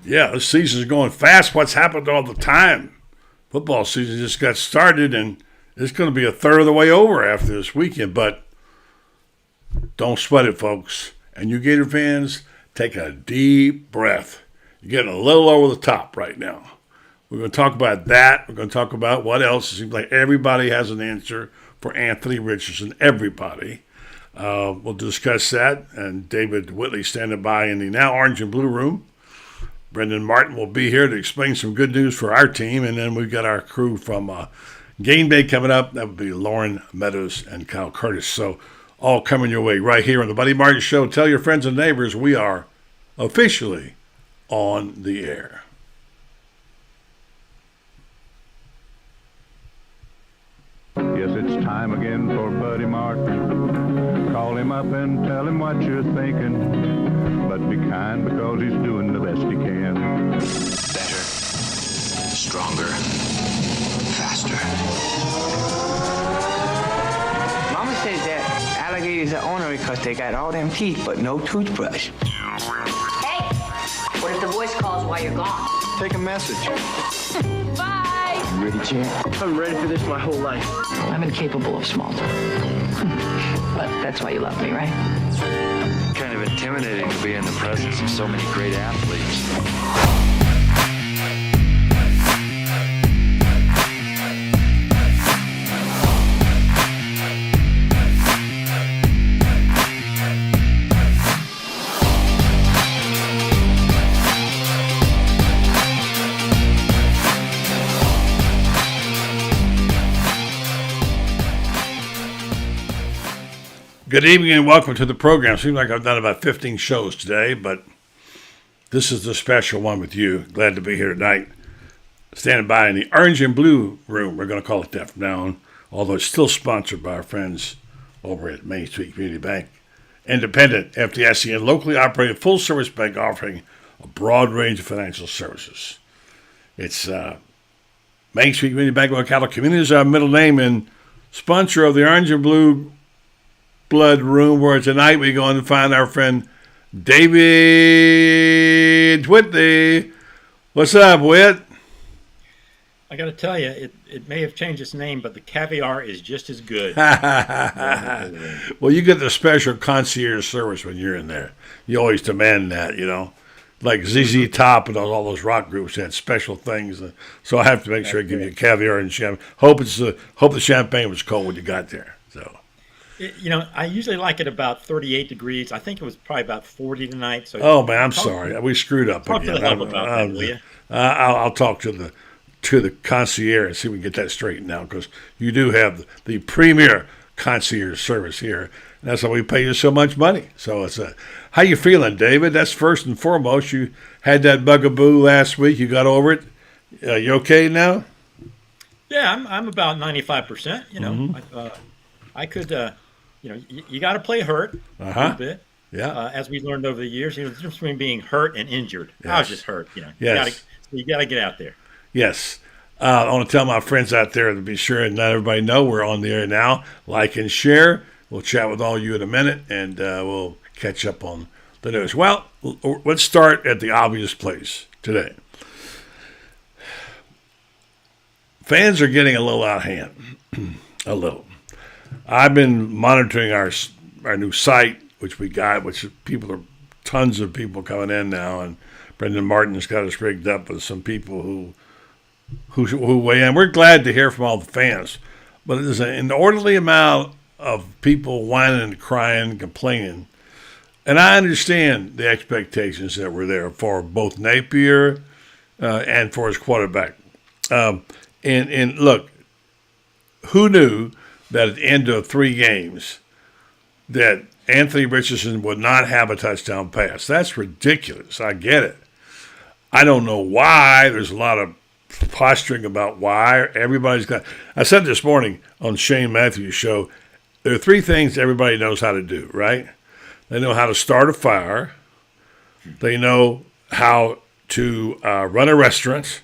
Yeah, this season's going fast. What's happened all the time? Football season just got started, and it's going to be a third of the way over after this weekend. But don't sweat it, folks. And you Gator fans, take a deep breath. You're getting a little over the top right now. We're going to talk about that. We're going to talk about what else. It seems like everybody has an answer for Anthony Richardson. Everybody. We'll discuss that. And David Whitley standing by in the now orange and blue room. Brendan Martin will be here to explain some good news for our team. And then we've got our crew from Game Day coming up. That would be Lauren Meadows and Kyle Curtis. So all coming your way right here on the Buddy Martin Show. Tell your friends and neighbors we are officially on the air. Yes, it's time again for Buddy Martin. Call him up and tell him what you're thinking. But be kind because he's doing the best he can. Better, stronger, faster. Mama says that alligators are ornery because they got all them teeth but no toothbrush. Hey, what if the voice calls while you're gone? Take a message. Bye. You ready, champ? I'm ready for this my whole life. I'm incapable of small talk. But that's why you love me, right? Kind of intimidating to be in the presence of so many great athletes. Good evening and welcome to the program. Seems like I've done about 15 shows today, but this is the special one with you. Glad to be here tonight. Standing by in the orange and blue room. We're going to call it that from now on, although it's still sponsored by our friends over at Main Street Community Bank. Independent, FDIC, and locally operated full-service bank offering a broad range of financial services. It's Main Street Community Bank of Ocala Community is our middle name and sponsor of the orange and blue blood room, where tonight we go and find our friend David Whitley. What's up, Whit? I got to tell you, it may have changed its name, but the caviar is just as good. Well, you get the special concierge service when you're in there. You always demand that, you know. Like ZZ Top and all those rock groups had special things. So I have to make sure I give you caviar and champagne. Hope the champagne was cold when you got there. So. I usually like it about 38 degrees. I think it was probably about 40 tonight. So oh man, I'm sorry. We screwed up talk again. To the hub about that, will you? I'll talk to the concierge and see if we can get that straightened out, because you do have the premier concierge service here. And that's why we pay you so much money. So it's how you feeling, David? That's first and foremost. You had that bugaboo last week. You got over it. You okay now? Yeah, I'm about 95%. I could. You got to play hurt a little bit. Yeah. As we learned over the years, the difference between being hurt and injured. Yes. I was just hurt. Yes. You got to get out there. Yes. I want to tell my friends out there to be sure and let everybody know we're on the air now. Like and share. We'll chat with all you in a minute, and we'll catch up on the news. Well, let's start at the obvious place today. Fans are getting a little out of hand. A little. I've been monitoring our new site, which we got, tons of people coming in now, and Brendan Martin's got us rigged up with some people who weigh in. We're glad to hear from all the fans, but there's an inordinate amount of people whining and crying and complaining, and I understand the expectations that were there for both Napier and for his quarterback. And look, who knew that at the end of 3 games that Anthony Richardson would not have a touchdown pass? That's ridiculous. I get it. I don't know why. There's a lot of posturing about why. I said this morning on Shane Matthews' show, there are 3 things everybody knows how to do, right? They know how to start a fire. They know how to run a restaurant.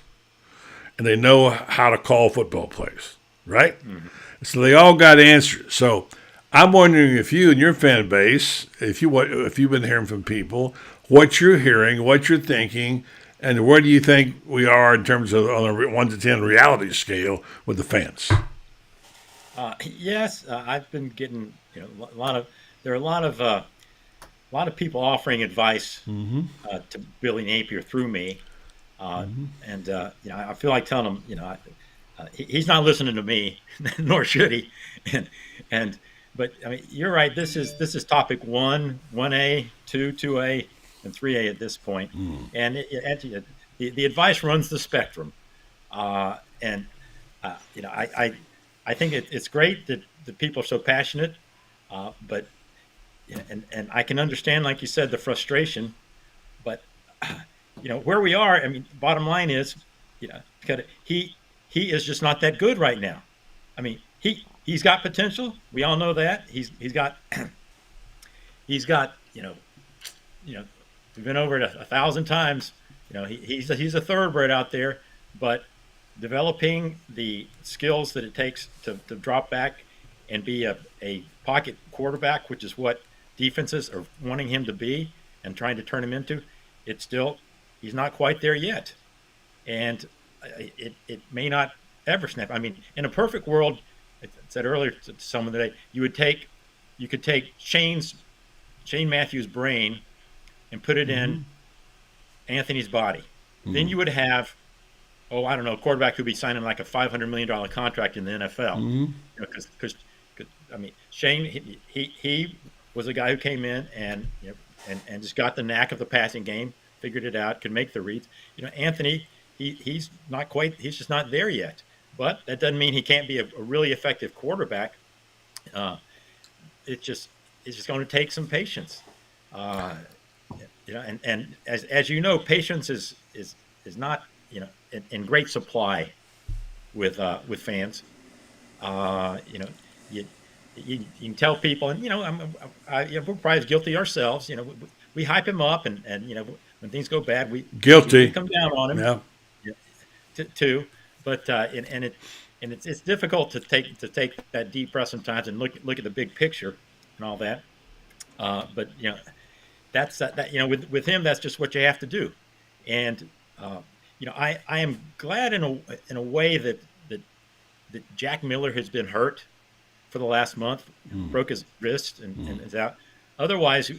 And they know how to call football plays, right? Mm-hmm. So they all got answers. So I'm wondering if you and your fan base, if you've been hearing from people, what you're hearing, what you're thinking, And where do you think we are in terms of on a 1 to 10 reality scale with the fans? Yes, I've been getting there are a lot of people offering advice to Billy Napier through me, and I feel like telling him he's not listening to me, nor should he, but I mean you're right. This is topic 1A, 2A, and 3A at this point, and the advice runs the spectrum, and I think it's great that people are so passionate, but and I can understand, like you said, the frustration. But where we are. I mean, bottom line is, he is just not that good right now. I mean, he's got potential. We all know that. He's got we've been over it 1,000 times. He's a thoroughbred out there, but developing the skills that it takes to drop back and be a pocket quarterback, which is what defenses are wanting him to be and trying to turn him into, he's not quite there yet. And it may not ever snap. I mean, in a perfect world, I said earlier to someone today, you could take Shane Matthews' brain and put it in Anthony's body. Then you would have I don't know, a quarterback who'd be signing like a $500 million contract in the NFL. Because I mean, Shane, he was a guy who came in and just got the knack of the passing game, figured it out, could make the reads. Anthony, he's not quite, he's just not there yet. But that doesn't mean he can't be a really effective quarterback. It's just going to take some patience. And as you know, patience is not in great supply with fans. You can tell people, and we're probably as guilty ourselves. We hype him up, and when things go bad, we come down on him. Yeah. Too, but it's difficult to take that deep breath sometimes and look at the big picture and all that. But that's that. With him, that's just what you have to do, and. I am glad in a way that Jack Miller has been hurt for the last month, broke his wrist and is out. Otherwise,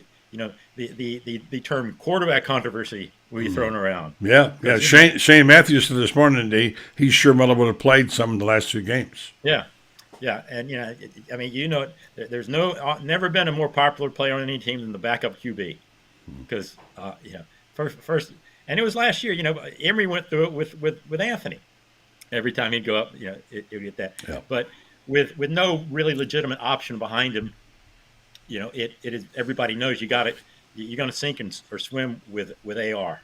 the term quarterback controversy will be thrown around. Yeah. Shane Matthews said this morning he sure would have played some in the last 2 games. Yeah, and there's never been a more popular player on any team than the backup QB, because first. And it was last year, Emory went through it with Anthony. Every time he'd go up, it would get that. Yeah. But with no really legitimate option behind him, it is, everybody knows you're going to sink or swim with AR.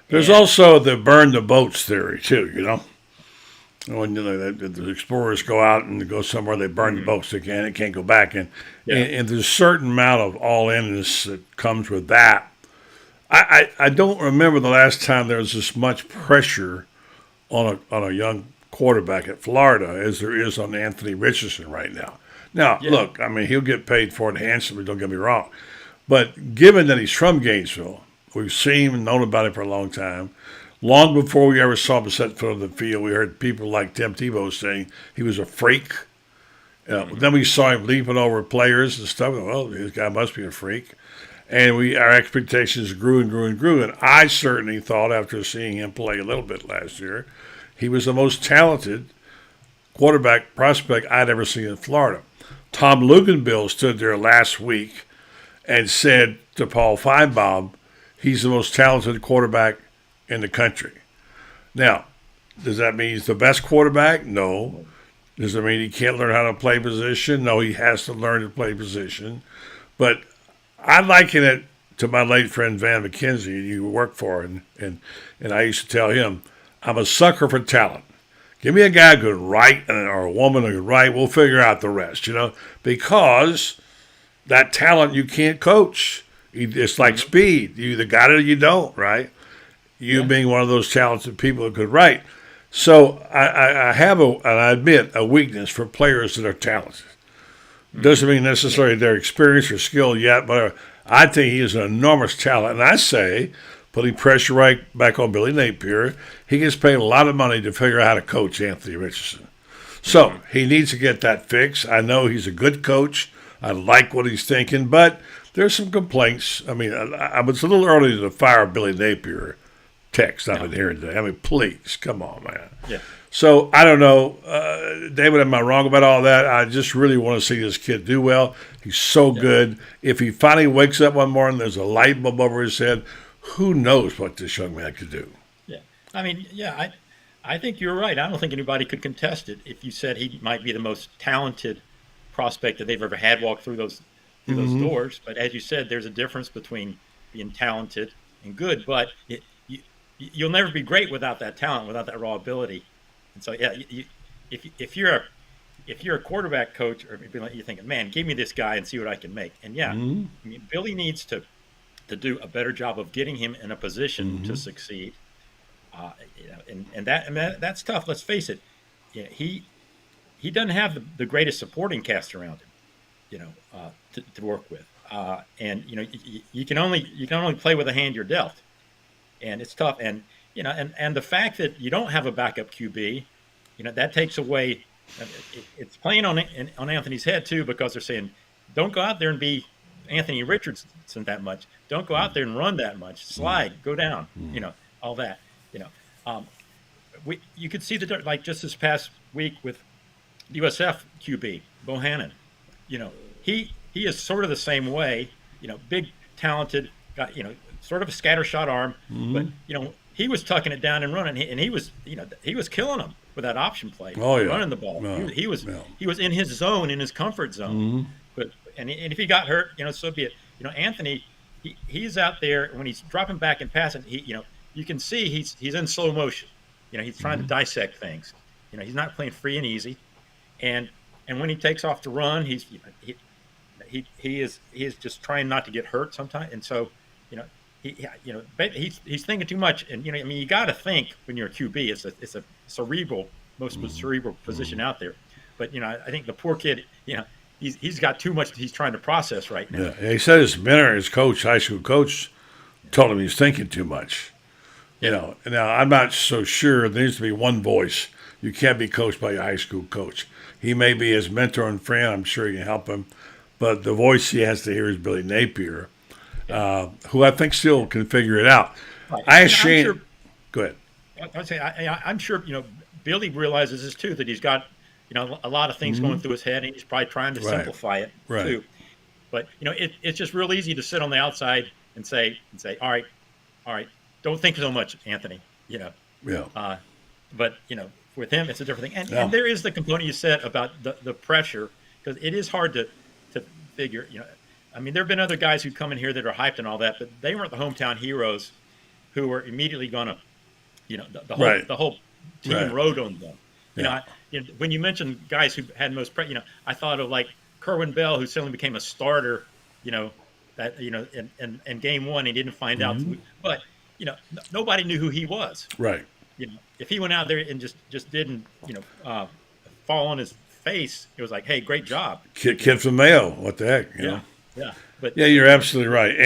There's also the burn the boats theory too. When the explorers go out and go somewhere, they burn the boats. They can't go back, and there's a certain amount of all-inness that comes with that. I don't remember the last time there was this much pressure on a young quarterback at Florida as there is on Anthony Richardson right now. Now, look, I mean, he'll get paid for it handsomely, don't get me wrong. But given that he's from Gainesville, we've seen and known about him for a long time. Long before we ever saw him set foot on the field, we heard people like Tim Tebow saying he was a freak. Then we saw him leaping over players and stuff. Well, this guy must be a freak. And our expectations grew and grew and grew. And I certainly thought, after seeing him play a little bit last year, he was the most talented quarterback prospect I'd ever seen in Florida. Tom Luganbill stood there last week and said to Paul Feinbaum, he's the most talented quarterback in the country. Now, does that mean he's the best quarterback? No. Does it mean he can't learn how to play position? No, he has to learn to play position. But I liken it to my late friend Van McKenzie, you work for, and I used to tell him, I'm a sucker for talent. Give me a guy who can write or a woman who can write. We'll figure out the rest, because that talent you can't coach. It's like speed. You either got it or you don't, right? You being one of those talented people who could write. So I have, and I admit, a weakness for players that are talented. Doesn't mean necessarily their experience or skill yet, but I think he is an enormous talent. And I say putting pressure right back on Billy Napier. He gets paid a lot of money to figure out how to coach Anthony Richardson. So he needs to get that fixed. I know he's a good coach. I like what he's thinking, but there's some complaints. I mean, I was a little early to fire Billy Napier text I've been hearing today. I mean, please, come on, man. Yeah. So I don't know, David. Am I wrong about all that? I just really want to see this kid do well. He's so good. If he finally wakes up one morning, there's a light bulb over his head. Who knows what this young man could do? Yeah. I mean, yeah, I think you're right. I don't think anybody could contest it if you said he might be the most talented prospect that they've ever had walk through those doors. But as you said, there's a difference between being talented and good. But you'll never be great without that talent, without that raw ability. And so, yeah, if you're a quarterback coach, or you're thinking, man, give me this guy and see what I can make. And yeah, I mean, Billy needs to do a better job of getting him in a position to succeed. And that's tough. Let's face it. Yeah, he doesn't have the greatest supporting cast around him, to work with. And you can only play with the hand you're dealt, and it's tough. And and the fact that you don't have a backup QB, that takes away. It's playing on Anthony's head too, because they're saying, don't go out there and be Anthony Richardson that much. Don't go out there and run that much. Slide, go down. All that. You could see like just this past week with USF QB Bohannon. He is sort of the same way. Big, talented guy. Sort of a scattershot arm, but he was tucking it down and running, and he was killing them with that option play, running the ball. No, he was in his zone, in his comfort zone. But if he got hurt, so be it. Anthony, he's out there when he's dropping back and passing. You can see he's in slow motion. He's trying to dissect things. He's not playing free and easy, and when he takes off to run, he is just trying not to get hurt sometimes, and so he's thinking too much, and you got to think when you're a QB. It's a cerebral, most cerebral position out there, but I think the poor kid, he's got too much he's trying to process right now. Yeah, he said his mentor, his coach, high school coach, told him he's thinking too much. Now I'm not so sure. There needs to be one voice. You can't be coached by your high school coach. He may be his mentor and friend. I'm sure he can help him, but the voice he has to hear is Billy Napier. Who I think still can figure it out. Right. I asked Shane. Sure, go ahead. I'd say I'm sure Billy realizes this too, that he's got a lot of things going through his head, and he's probably trying to simplify it too. But it's just real easy to sit on the outside and say, all right, don't think so much, Anthony. Yeah. But with him, it's a different thing. And there is the component you said about the pressure, because it is hard to figure. I mean, there have been other guys who come in here that are hyped and all that, but they weren't the hometown heroes who were immediately going to, the whole team rode on them. When you mentioned guys who had most, I thought of like Kerwin Bell, who suddenly became a starter, in game one, he didn't find out, but nobody knew who he was. Right. If he went out there and just didn't, fall on his face, it was like, hey, great job. Kid from Mayo. What the heck? Yeah. But yeah, you're absolutely right.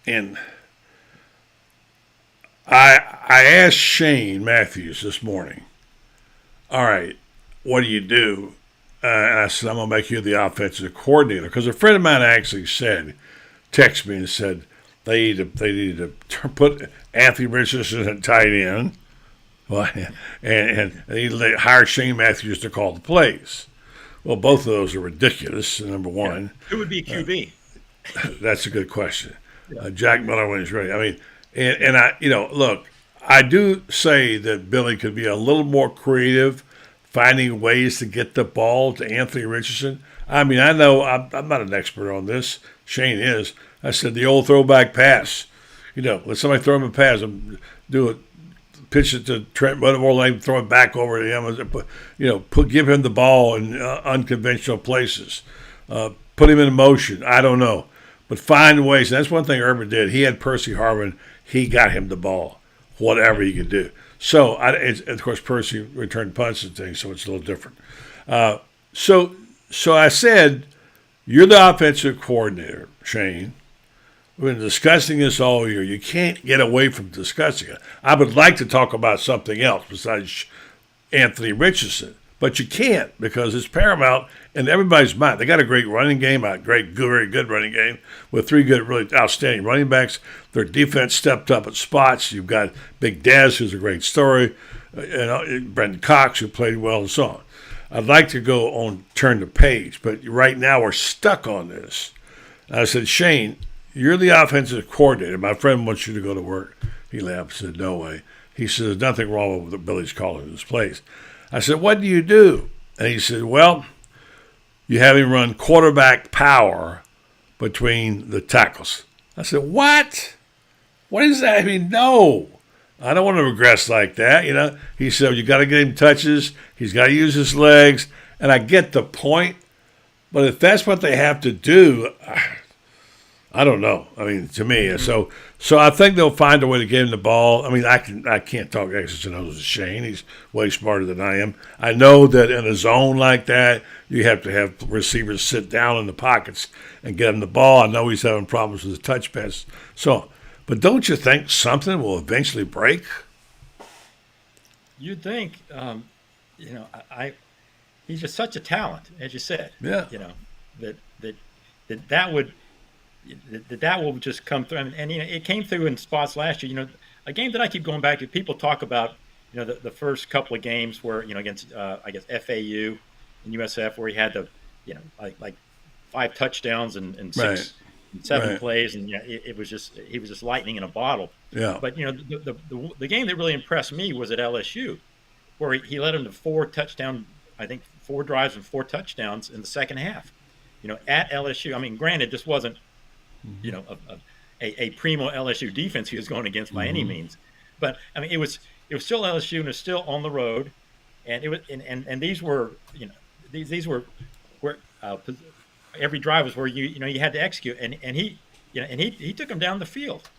And I asked Shane Matthews this morning, all right, what do you do? And I said, I'm going to make you the offensive coordinator. Because a friend of mine actually texted me and said they need to put Anthony Richardson at tight end, and they hire Shane Matthews to call the plays. Well, both of those are ridiculous, number one. Who would be QB? That's a good question. Jack Miller when he's ready. I mean, and I, look, I do say that Billy could be a little more creative, finding ways to get the ball to Anthony Richardson. I mean, I know I'm not an expert on this. Shane is. I said the old throwback pass. Let somebody throw him a pass and do it. Pitch it to Trent Buttermore, throw it back over to him. Give him the ball in unconventional places. Put him in motion. I don't know, but find ways. And that's one thing Urban did. He had Percy Harvin. He got him the ball, whatever he could do. So, of course, Percy returned punts and things, so it's a little different. So I said, you're the offensive coordinator, Shane. We've been discussing this all year. You can't get away from discussing it. I would like to talk about something else besides Anthony Richardson, but you can't because it's paramount in everybody's mind. They got a great running game, very good running game with 3 good, really outstanding running backs. Their defense stepped up at spots. You've got Big Dez, who's a great story, Brendan Cox, who played well, and so on. I'd like to go on, turn the page, but right now we're stuck on this. I said, Shane, you're the offensive coordinator. My friend wants you to go to work. He laughed and said, no way. He said, there's nothing wrong with what Billy's calling this place. I said, what do you do? And he said, well, you have him run quarterback power between the tackles. I said, what? What does that mean? No. I don't want to regress like that, you know. He said, you got to get him touches. He's got to use his legs. And I get the point. But if that's what they have to do, I don't know. I mean, to me, so I think they'll find a way to get him the ball. I mean, I can't talk X's and O's to Shane. He's way smarter than I am. I know that in a zone like that, you have to have receivers sit down in the pockets and get him the ball. I know he's having problems with the touch pass. So, but don't you think something will eventually break? You'd think, he's just such a talent, as you said. Yeah. You know, that will just come through. And it came through in spots last year. You know, a game that I keep going back to, people talk about, you know, the first couple of games where, you know, against, I guess, FAU and USF, where he had like 5 touchdowns and 6, 7 plays. And, it was just, he was just lightning in a bottle. Yeah. But, you know, the game that really impressed me was at LSU, where he led them to 4 drives and 4 touchdowns in the second half. You know, at LSU. I mean, granted, this wasn't, you know, a primo LSU defense he was going against by any means, but I mean, it was still LSU and it was still on the road, and it was and these were, you know, these were where every drive was where you had to execute, and he took them down the field,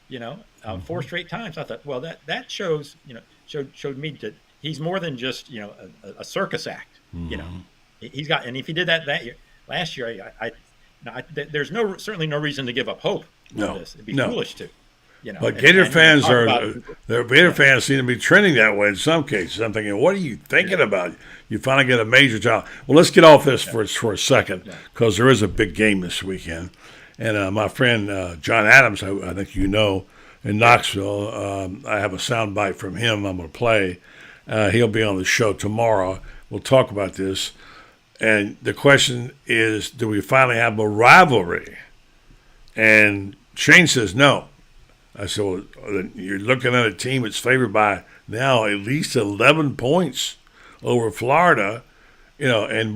you know, 4 straight times. I thought, well, that shows, you know, showed me that he's more than just, you know, a circus act. You know, he's got, and if he did that year, last year, there's certainly no reason to give up hope on this. It'd be foolish to, you know. But Gator fans seem to be trending that way in some cases. I'm thinking, what are you thinking about? You finally get a major job. Well, let's get off this for a second, because there is a big game this weekend, and my friend John Adams, I think you know, in Knoxville, I have a sound bite from him I'm going to play. He'll be on the show tomorrow. We'll talk about this. And the question is, do we finally have a rivalry? And Shane says no. I said, well, you're looking at a team that's favored by now at least 11 points over Florida, you know, and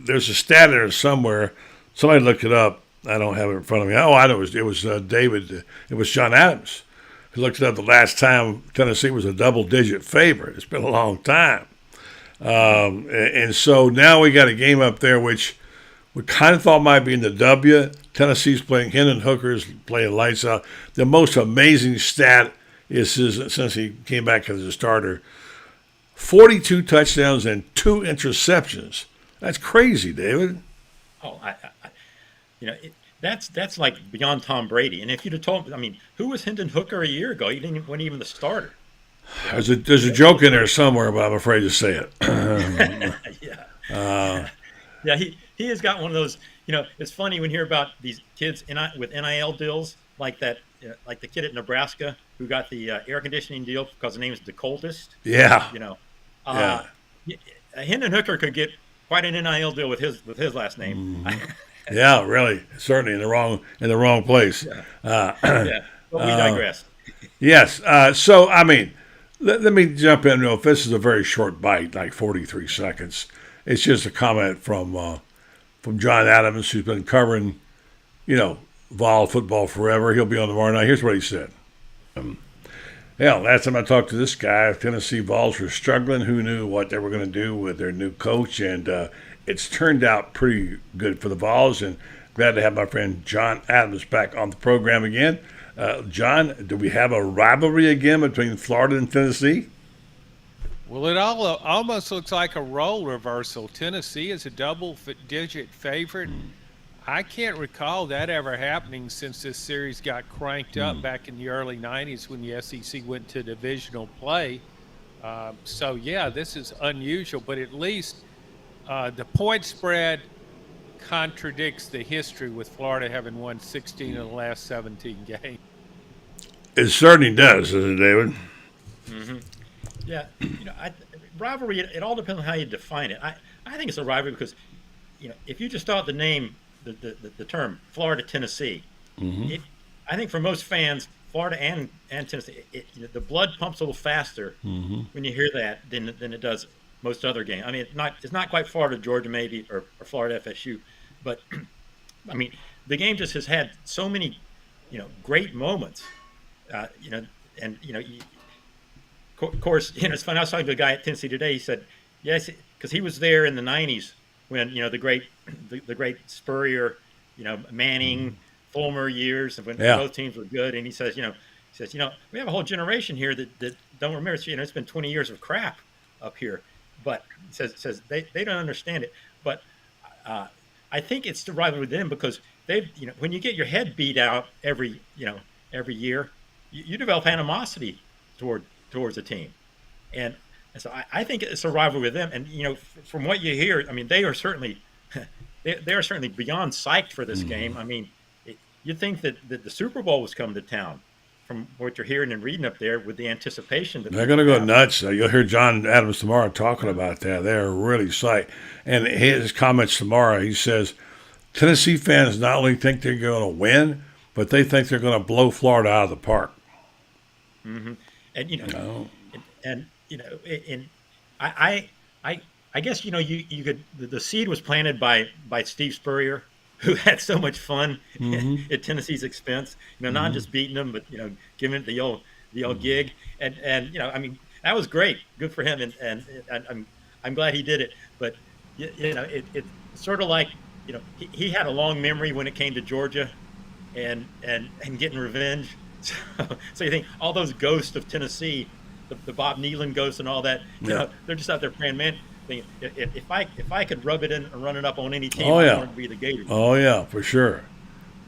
there's a stat there somewhere. Somebody looked it up. I don't have it in front of me. Oh, I know it was David. It was John Adams. He looked it up the last time Tennessee was a double-digit favorite. It's been a long time. And so now we got a game up there which we kind of thought might be in the W. Tennessee's playing, Hendon Hooker's playing lights out. The most amazing stat is since he came back as a starter, 42 touchdowns and 2 interceptions. That's crazy, David. Oh, that's like beyond Tom Brady. And if you'd have told me, I mean, who was Hendon Hooker a year ago? He wasn't even the starter. There's a joke in there somewhere, but I'm afraid to say it. He has got one of those. You know, it's funny when you hear about these kids with NIL deals like that, like the kid at Nebraska who got the air conditioning deal because his name is the coldest. Yeah. You know, Hendon Hooker could get quite an NIL deal with his last name. Yeah, really, certainly in the wrong place. But we digress. Yes. So I mean. Let me jump in. If this is a very short bite, like 43 seconds, it's just a comment from John Adams, who's been covering, you know, Vol football forever. He'll be on tomorrow night. Here's what he said. Last time I talked to this guy, Tennessee Vols were struggling. Who knew what they were going to do with their new coach? And it's turned out pretty good for the Vols. And glad to have my friend John Adams back on the program again. John, do we have a rivalry again between Florida and Tennessee? Well, it almost looks like a role reversal. Tennessee is a double-digit favorite. I can't recall that ever happening since this series got cranked up back in the early 90s when the SEC went to divisional play. So, yeah, this is unusual, but at least the point spread contradicts the history with Florida having won 16 of the last 17 games. It certainly does, doesn't it, David? Mm-hmm. Yeah, rivalry. It all depends on how you define it. I think it's a rivalry because, if you just start the name, the term Florida Tennessee, I think for most fans, Florida and Tennessee, the blood pumps a little faster when you hear that than it does most other games. I mean, it's not quite Florida Georgia maybe or Florida FSU, but I mean the game just has had so many great moments. Of course, it's funny. I was talking to a guy at Tennessee today. He said, yes, because he was there in the '90s when the great Spurrier, Manning, Fulmer years, when both teams were good. And he says, we have a whole generation here that don't remember. It's been 20 years of crap up here, but he says they don't understand it. But I think it's the rivalry with them because they've when you get your head beat out every year, you develop animosity towards a team, and so I think it's a rivalry with them. And from what you hear, I mean, they are certainly they are certainly beyond psyched for this game. I mean, you'd think that the Super Bowl was coming to town, from what you're hearing and reading up there, with the anticipation that they're going to go nuts. You'll hear John Adams tomorrow talking about that. They're really psyched. And his comments tomorrow, he says, Tennessee fans not only think they're going to win, but they think they're going to blow Florida out of the park. Mm-hmm. And I guess you could. The seed was planted by Steve Spurrier, who had so much fun at Tennessee's expense. Not just beating them, but giving it the old gig. And I mean, that was great. Good for him. And I'm glad he did it. But it's sort of like he had a long memory when it came to Georgia, and getting revenge. So you think all those ghosts of Tennessee, the Bob Nealon ghosts and all that, they're just out there praying, man. If I could rub it in and run it up on any team, I want it to be the Gators. Oh yeah, for sure,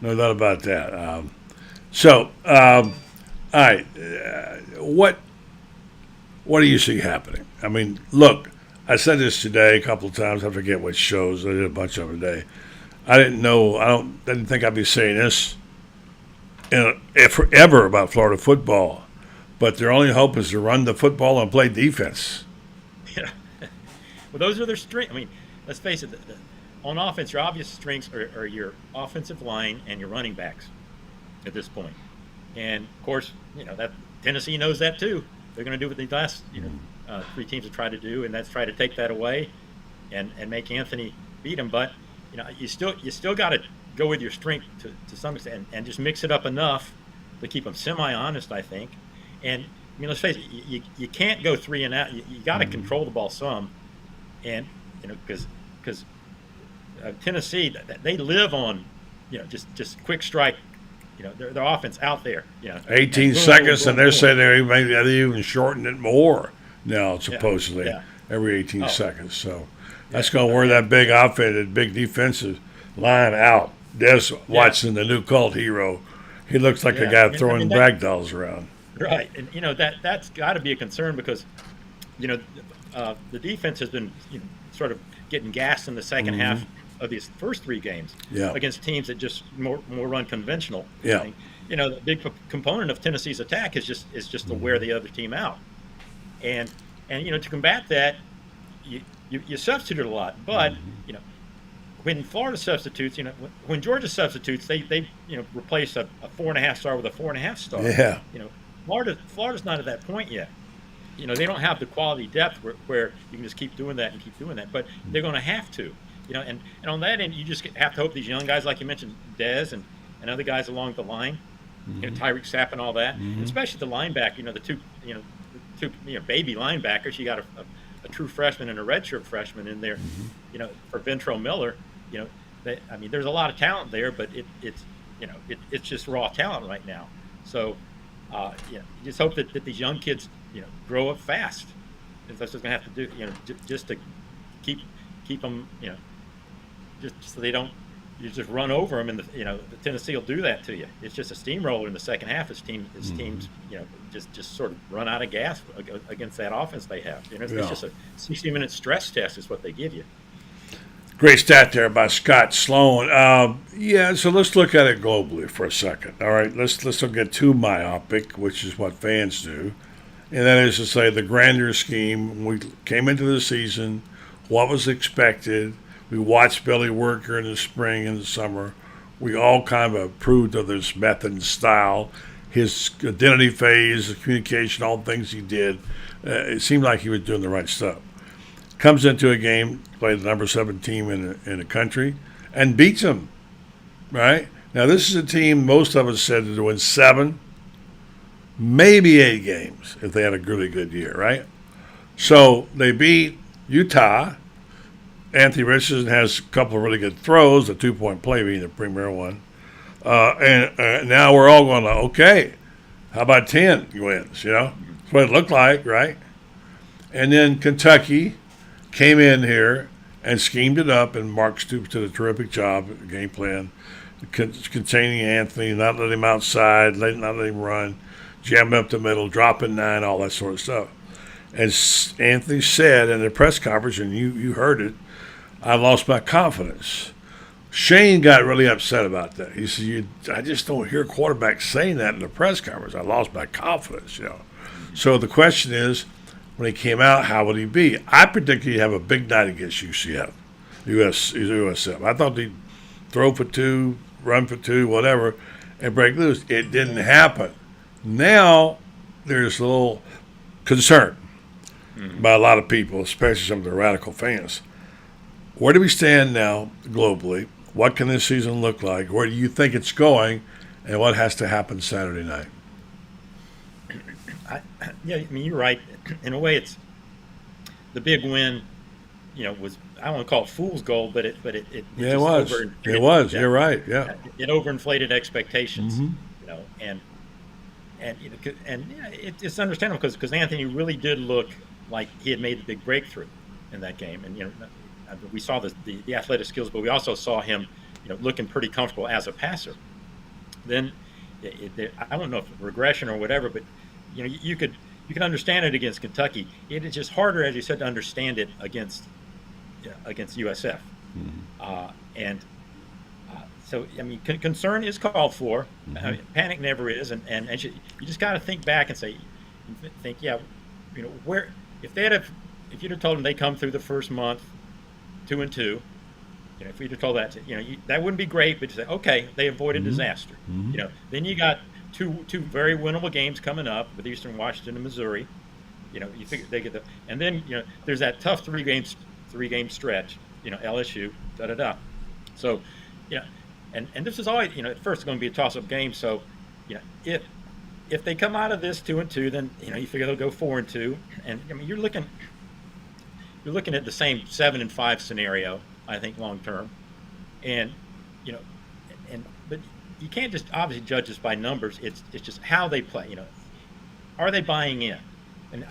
no doubt about that. All right, what do you see happening? I mean, look, I said this today a couple of times. I forget what shows. I did a bunch of them today. I didn't think I'd be saying this forever about Florida football, but their only hope is to run the football and play defense. Yeah. Well, those are their strengths. I mean, let's face it. On offense, your obvious strengths are your offensive line and your running backs at this point. And of course, that Tennessee knows that too. They're going to do what the last three teams have tried to do, and that's try to take that away and make Anthony beat them. But you still got to go with your strength to some extent and just mix it up enough to keep them semi-honest, I think. And I mean, let's face it, you can't go 3 and out. You got to control the ball some, and because Tennessee, they live on just quick strike. Their offense out there. 18 seconds, and they're saying they even shortened it more now, supposedly every 18 seconds. So that's going to wear that big outfit, that big defensive line out. Des Watson, the new cult hero, he looks like a guy throwing rag dolls around. Right, and that's got to be a concern because the defense has been sort of getting gassed in the second half of these first 3 games against teams that just more run conventional. Yeah, the big component of Tennessee's attack is just to wear the other team out, and to combat that, you substitute a lot, but when Florida substitutes, when Georgia substitutes, they replace a 4.5 star with a 4.5 star. Yeah. Florida's not at that point yet. They don't have the quality depth where you can just keep doing that, but they're going to have to. And on that end, you just have to hope these young guys, like you mentioned, Dez and other guys along the line, Tyreek Sapp and all that, and especially the linebacker, the two baby linebackers. You got a true freshman and a redshirt freshman in there, for Ventrell Miller. There's a lot of talent there, but it's just raw talent right now. So, you just hope that these young kids, grow up fast. That's what they're going to have to do, just to keep them, just so they don't you just run over them, and the Tennessee will do that to you. It's just a steamroller in the second half. His teams, just sort of run out of gas against that offense they have. It's just a 60-minute stress test is what they give you. Great stat there by Scott Sloan. So let's look at it globally for a second. All right, let's don't get too myopic, which is what fans do, and that is to say the grander scheme. We came into the season, what was expected. We watched Billy work here in the spring and the summer. We all kind of approved of this method and style, his identity phase, the communication, all the things he did. It seemed like he was doing the right stuff. Comes into a game, played the number 7 team in the country, and beats them, right? Now, this is a team most of us said to win 7, maybe 8 games if they had a really good year, right? So they beat Utah. Anthony Richardson has a couple of really good throws, the 2-point play being the premier one. And now we're all going, okay, how about 10 wins, That's what it looked like, right? And then Kentucky came in here and schemed it up, and Mark Stoops did a terrific job, game plan, containing Anthony, not letting him outside, not letting him run, jamming up the middle, dropping 9, all that sort of stuff. As Anthony said in the press conference, and you heard it, I lost my confidence. Shane got really upset about that. He said, I just don't hear quarterbacks saying that in the press conference. I lost my confidence, So the question is, when he came out, how would he be? I predicted he'd have a big night against USF. I thought he'd throw for 2, run for 2, whatever, and break loose. It didn't happen. Now there's a little concern by a lot of people, especially some of the radical fans. Where do we stand now globally? What can this season look like? Where do you think it's going? And what has to happen Saturday night? You're right. In a way, it's the big win. Was, I don't want to call it fool's gold, but it it was. It was. You're right. Yeah. It overinflated expectations. And it's understandable because Anthony really did look like he had made the big breakthrough in that game, and we saw the athletic skills, but we also saw him looking pretty comfortable as a passer. Then I don't know if regression or whatever, but you could understand it against Kentucky. It is just harder, as you said, to understand it against USF. So concern is called for. Panic never is, and you just got to think back and where if you'd have told them they come through the first month 2-2, if you'd have told that, that wouldn't be great, but you say, okay, they avoided disaster. Then you got two very winnable games coming up with Eastern Washington and Missouri. You figure they get and then there's that tough three game stretch. LSU, So, and this is always at first it's going to be a toss-up game. So, if they come out of this 2-2, then you figure they'll go 4-2, and you're looking at the same 7-5 scenario, I think, long term, and but you can't just obviously judge this by numbers. It's just how they play. Are they buying in? And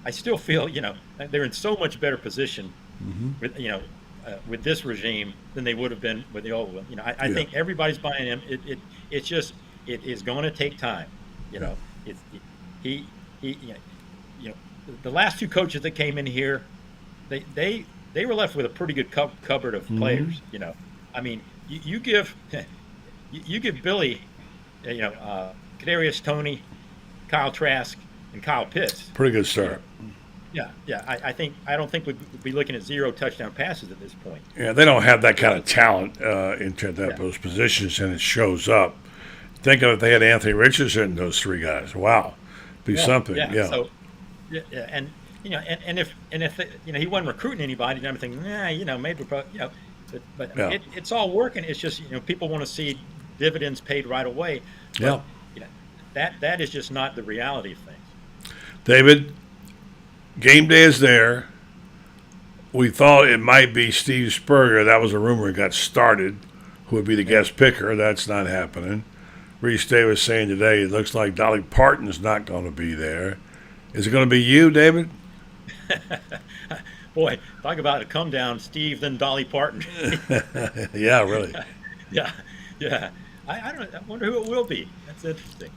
I still feel they're in so much better position with with this regime than they would have been with the old one. I think everybody's buying in. It's just it is going to take time. The last 2 coaches that came in here, they were left with a pretty good cupboard of players. You give Billy, Kadarius Toney, Kyle Trask, and Kyle Pitts. Pretty good start. I don't think we'd be looking at 0 touchdown passes at this point. Yeah, they don't have that kind of talent into those positions, and it shows up. Think of if they had Anthony Richardson and those 3 guys. Wow, be something. Yeah. So, and if he wasn't recruiting anybody, and everything, maybe, but it's all working. It's just people want to see dividends paid right away. But, that is just not the reality of things. David, game day is there. We thought it might be Steve Spurrier. That was a rumor that got started, who would be the guest picker. That's not happening. Reese Davis saying today it looks like Dolly Parton's not going to be there. Is it going to be you, David? Boy, talk about a come down, Steve, then Dolly Parton. Yeah, really. Yeah, yeah. I don't. I wonder who it will be. That's interesting.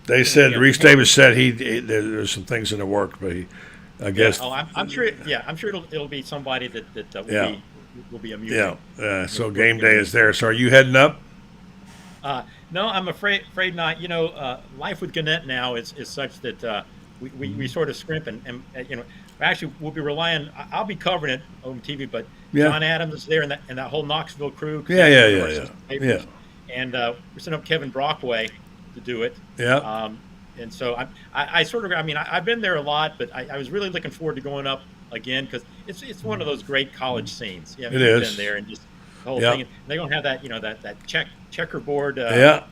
They said Yeah. Reese Davis said there's some things in the work, but I guess. Oh, I'm sure. Yeah, I'm sure it'll be somebody that Yeah. will be amusing. Yeah. So game day is there. So are you heading up? No, I'm afraid not. Life with Gannett now is such that we sort of scrimp and actually we'll be relying. I'll be covering it on TV, but Yeah. John Adams is there and that whole Knoxville crew. Yeah. And we're setting up Kevin Brockway to do it. Yeah. And so I sort of, I've been there a lot, but I was really looking forward to going up again because it's one of those great college scenes. Yeah, It is. Been there and just the whole Yeah. thing. And they're gonna have that that checkerboard. Yeah.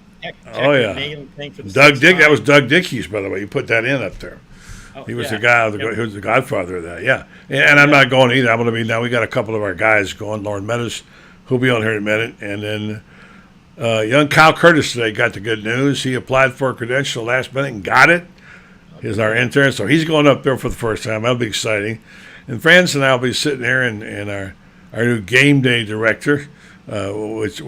Nailing thing for the Doug sixth Dick. time. That was Doug Dickey's, by the way. You put that in up there. Oh, He was yeah. the guy. Yep. He was the godfather of that. Yeah. And I'm not going either. I'm going to be now. We got a couple of our guys going. Lauren Meadows, who'll be on here in a minute, and then young Kyle Curtis today got the good news. He applied for a credential last minute and got it. He's our intern, so he's going up there for the first time. That'll be exciting. And Franz and I will be sitting there, and our new game day director, which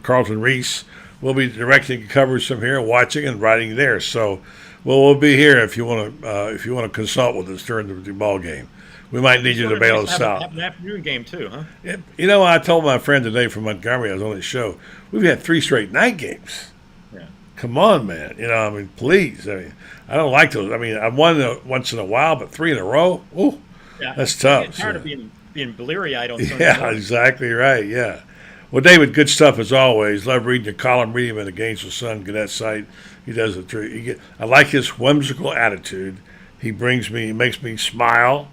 Carlton Reese, will be directing coverage from here, watching and writing there. So we'll be here if you want to consult with us during the ball game. We might need you to bail us out. Have an afternoon game too, huh? I told my friend today from Montgomery, I was on his show, we've had 3 straight night games. Yeah. Come on, man. Please. I don't like those. I won once in a while, but 3 in a row? Ooh, Yeah, that's tough. I'm tired of being bleary-eyed on Sunday Yeah, morning. exactly right. Yeah. Well, David, good stuff as always. Love reading your column, reading him at the Gainesville Sun Gannett site. He does it. I like his whimsical attitude. He makes me smile.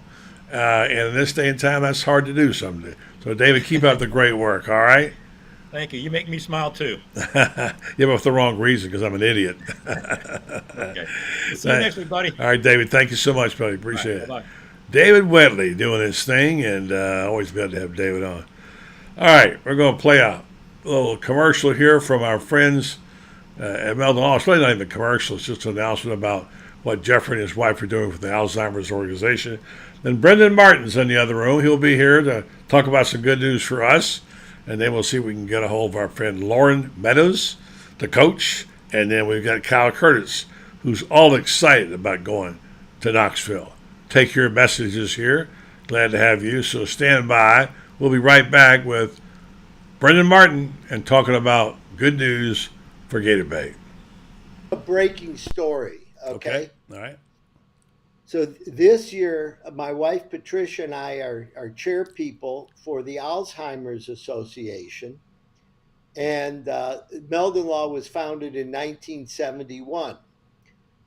And in this day and time, that's hard to do someday. So, David, keep up the great work, all right? Thank you. You make me smile too. Yeah, but for the wrong reason, because I'm an idiot. Okay. See you next week, buddy. All right, David, thank you so much, buddy. Appreciate it. Bye-bye. David Wentley doing his thing, and always glad to have David on. All right, we're going to play a little commercial here from our friends at Meldon Law. It's really not even a commercial. It's just an announcement about what Jeffrey and his wife are doing for the Alzheimer's organization. Then Brendan Martin's in the other room. He'll be here to talk about some good news for us. And then we'll see if we can get a hold of our friend Lauren Meadows, the coach. And then we've got Kyle Curtis, who's all excited about going to Knoxville. Take your messages here. Glad to have you. So stand by. We'll be right back with Brendan Martin and talking about good news for Gator Bay. A breaking story, okay? All right. So this year, my wife Patricia and I are chair people for the Alzheimer's Association. And Meldon Law was founded in 1971.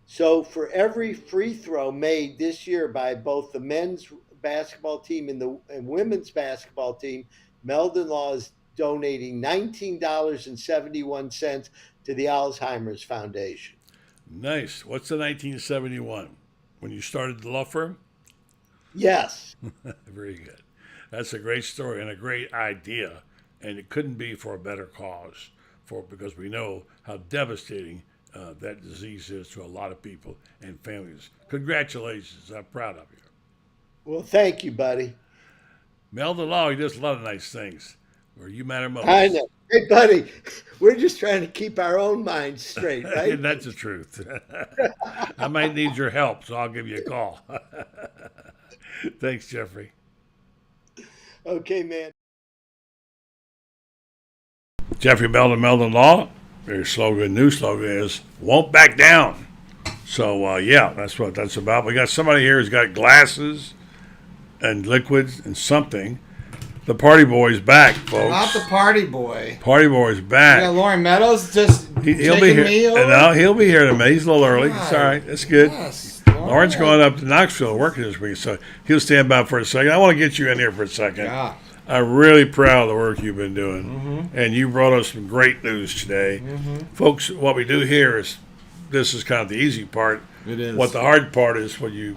So for every free throw made this year by both the men's basketball team and women's basketball team, Meldon Law is donating $19.71 to the Alzheimer's Foundation. Nice. What's the 1971? When you started the law firm? Yes. Very good. That's a great story and a great idea. And it couldn't be for a better cause, because we know how devastating that disease is to a lot of people and families. Congratulations. I'm proud of you. Well, thank you, buddy. Meldon Law, he does a lot of nice things. Where you matter most. I know. Hey, buddy, we're just trying to keep our own minds straight, right? And that's the truth. I might need your help, so I'll give you a call. Thanks, Jeffrey. Okay, man. Jeffrey Meldon Law. Their slogan, new slogan is "Won't back down." So yeah, that's what that's about. We got somebody here who's got glasses and liquids and something. The party boy's back, folks. Not the party boy. Party boy's back. Yeah, Lauren Meadows just He'll be here. me over? No, he'll be here in a minute. He's a little early. It's all right. That's good. Yes, Lauren's going up to Knoxville working this week, so he'll stand by for a second. I want to get you in here for a second. Yeah. I'm really proud of the work you've been doing, and you brought us some great news today. Folks, what we do here is, this is kind of the easy part. It is. What the hard part is when you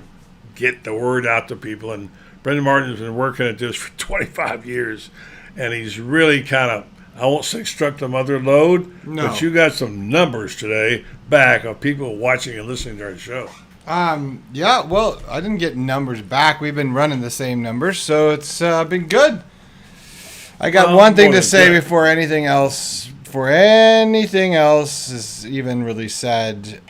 get the word out to people, and Brendan Martin's been working at this for 25 years, and he's really kind of, I won't say struck the mother load, No. but you got some numbers today back of people watching and listening to our show. Yeah, well, I didn't get numbers back. We've been running the same numbers, so it's been good. I got one thing to say before anything else is even really said.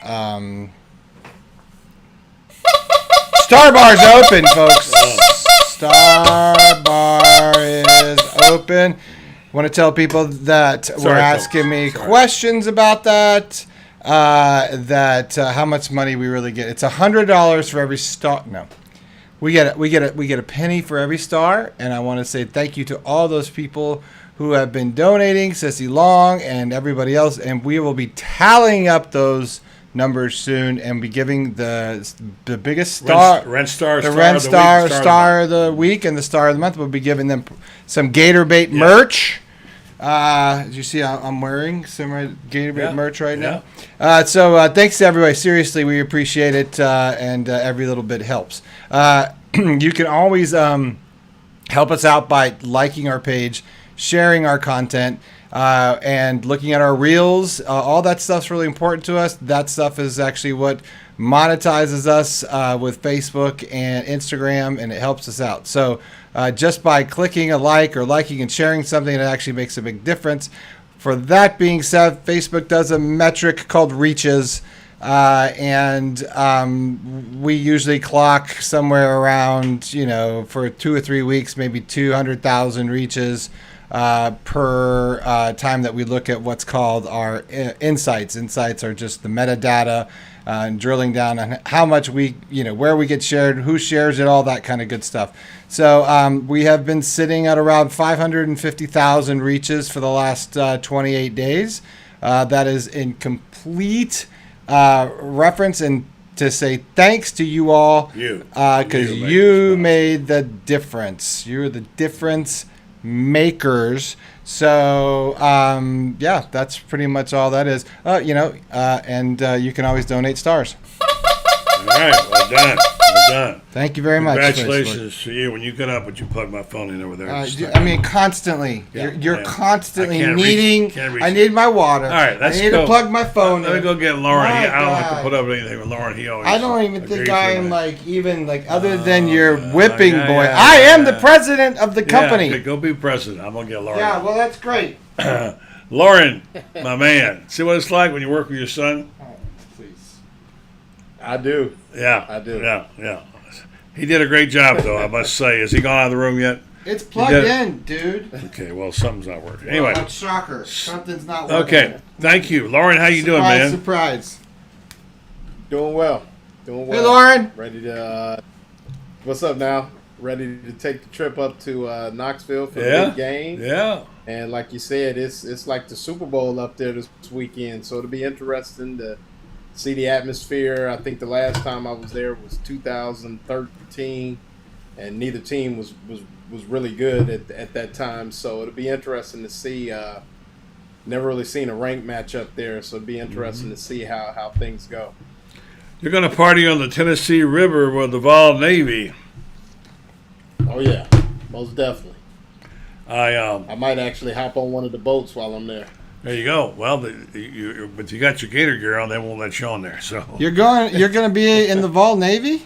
Star Bar's open, folks. Star Bar is open. Want to tell people that were asking me questions about that. How much money we really get. It's $100 for every star. No, we get a penny for every star, and I want to say thank you to all those people who have been donating, Sissy Long and everybody else, and we will be tallying up those numbers soon and be giving the biggest star, Rent Star of the week and the Star of the month. We'll be giving them some Gator Bait merch. As you see, I'm wearing some Gator Bait merch right now. So thanks to everybody. Seriously, we appreciate it, and every little bit helps. You can always help us out by liking our page, sharing our content, and looking at our reels. All that stuff's really important to us. That stuff is actually what monetizes us with Facebook and Instagram, and it helps us out. So just by clicking a like or liking and sharing something, it actually makes a big difference. For that being said, Facebook does a metric called reaches, and we usually clock somewhere around, for 2 or 3 weeks, maybe 200,000 reaches per time that we look at what's called our insights. Insights are just the metadata and drilling down on how much where we get shared, who shares it, all that kind of good stuff. So we have been sitting at around 550,000 reaches for the last 28 days. That is in complete reference and to say thanks to you all, because you made the difference. You're the difference makers. So that's pretty much all that is. And you can always donate stars. All right, well done. Thank you very much. Congratulations to you. When you get up, would you plug my phone in over there? Constantly. Yeah, you're constantly needing. I need my water. All right, I need to plug my phone. Let me go get Lauren. I don't have to put up with anything with Lauren. He always. I don't even think I am other than your whipping boy. I am the president of the company. Okay, go be president. I'm gonna get Lauren. Yeah, well, that's great. Lauren, my man. See what it's like when you work with your son? Please. I do. Yeah, I do. Yeah. He did a great job, though, I must say. Has he gone out of the room yet? It's plugged in, dude. Okay, well, something's not working. Anyway. Well, shocker. Something's not working. Okay, thank you. Lauren, how you doing, man? Surprise. Doing well. Hey, Lauren. Ready to, what's up now? Ready to take the trip up to Knoxville for the big game. Yeah. And like you said, it's like the Super Bowl up there this weekend, so it'll be interesting to see the atmosphere. I think the last time I was there was 2013, and neither team was really good at that time. So it'll be interesting to see. Never really seen a ranked match up there, so it'll be interesting to see how things go. You're going to party on the Tennessee River with the Vol Navy. Oh yeah, most definitely. I might actually hop on one of the boats while I'm there. There you go. Well, but you got your Gator gear on. They won't let you on there. So you're going to be in the Vol Navy?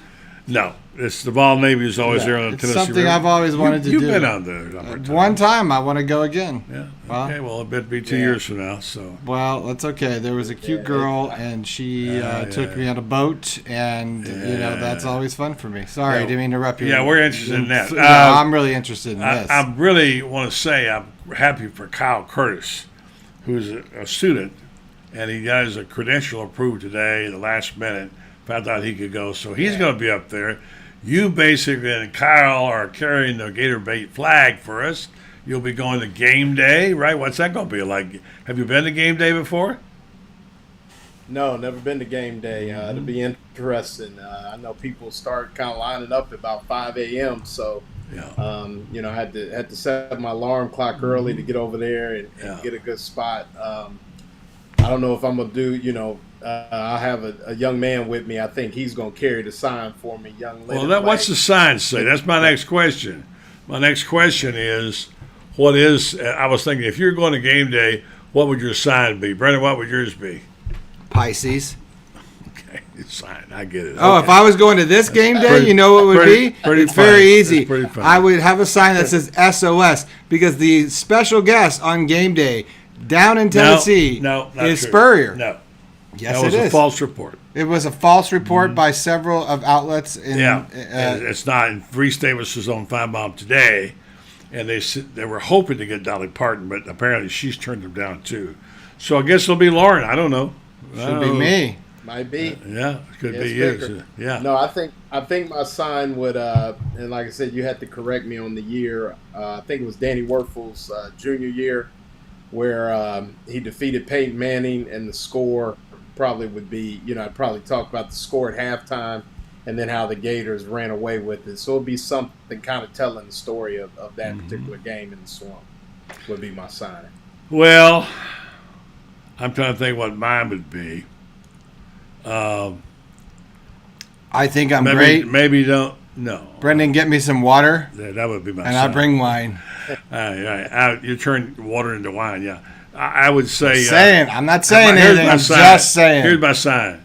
No, it's the Vol Navy is always there on the Tennessee something River. I've always wanted to do. You've been on there. One time. I want to go again. Yeah. Okay. Well, it better be 2 years from now. So. Well, that's okay. There was a cute girl, and she took me on a boat, and that's always fun for me. Sorry, I didn't mean to interrupt you. Yeah, we're interested in that. No, I'm really interested in this. I really want to say I'm happy for Kyle Curtis, who's a student, and he got his credential approved today, the last minute, found out he could go. So he's going to be up there. You basically and Kyle are carrying the Gator Bait flag for us. You'll be going to game day, right? What's that going to be like? Have you been to game day before? No, never been to game day. It'll be interesting. I know people start kind of lining up at about 5 a.m., so I had to set my alarm clock early to get over there and get a good spot. I don't know if I'm gonna do. I have a young man with me. I think he's gonna carry the sign for me, young lady. Well, what's the sign say? That's my next question. My next question is, what is? I was thinking, if you're going to game day, what would your sign be, Brendan? What would yours be? Pisces. Okay. sign. I get it. Oh, Okay. if I was going to this game day, pretty- you know what it would pretty- be? pretty It's funny. very It's easy. pretty funny. I would have a sign that says SOS because the special guest on game day down in Tennessee not is true. Spurrier. No. Yes, that was it a is. false report. It was a false report by several of outlets. It's not. And Reese Davis was on Feinbaum today, and they were hoping to get Dolly Parton, but apparently she's turned them down too. So I guess it'll be Lauren. I don't know. Should be me. Might be. Yeah, could Yeah, be it's you. Baker. Yeah. No, I think my sign would, and like I said, you had to correct me on the year. I think it was Danny Werfel's junior year, where he defeated Peyton Manning, and the score probably would be, I'd probably talk about the score at halftime, and then how the Gators ran away with it. So it'd be something kind of telling the story of that particular game in the Swamp. Would be my sign. Well, I'm trying to think what mine would be. I think I'm maybe, great. Maybe don't. No. Brendan, get me some water. Yeah, that would be my and sign. I'll bring wine. All right. You turn water into wine, yeah. I would say. I'm not saying here's anything. my I'm sign. just saying. Here's my sign.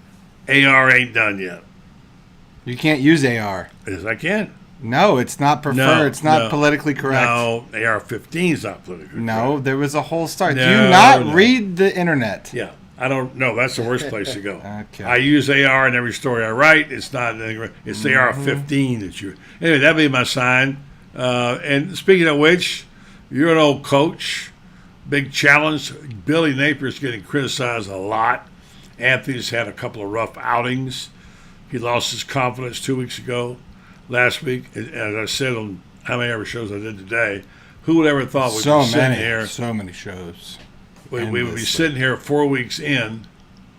AR ain't done yet. You can't use AR. Yes, I can. No, it's not preferred. No, it's not no. politically correct. No, AR-15 is not politically correct. No, there was a whole start. Do No, you not no. read the internet? Yeah. I don't know. That's the worst place to go. Okay. I use AR in every story I write. It's not. It's the AR-15 that you. Anyway, that'd be my sign. And speaking of which, you're an old coach. Big challenge. Billy Napier's getting criticized a lot. Anthony's had a couple of rough outings. He lost his confidence 2 weeks ago. Last week, as I said on how many ever shows I did today, who would ever thought we'd be sitting here? So many shows. We would be sitting here 4 weeks in,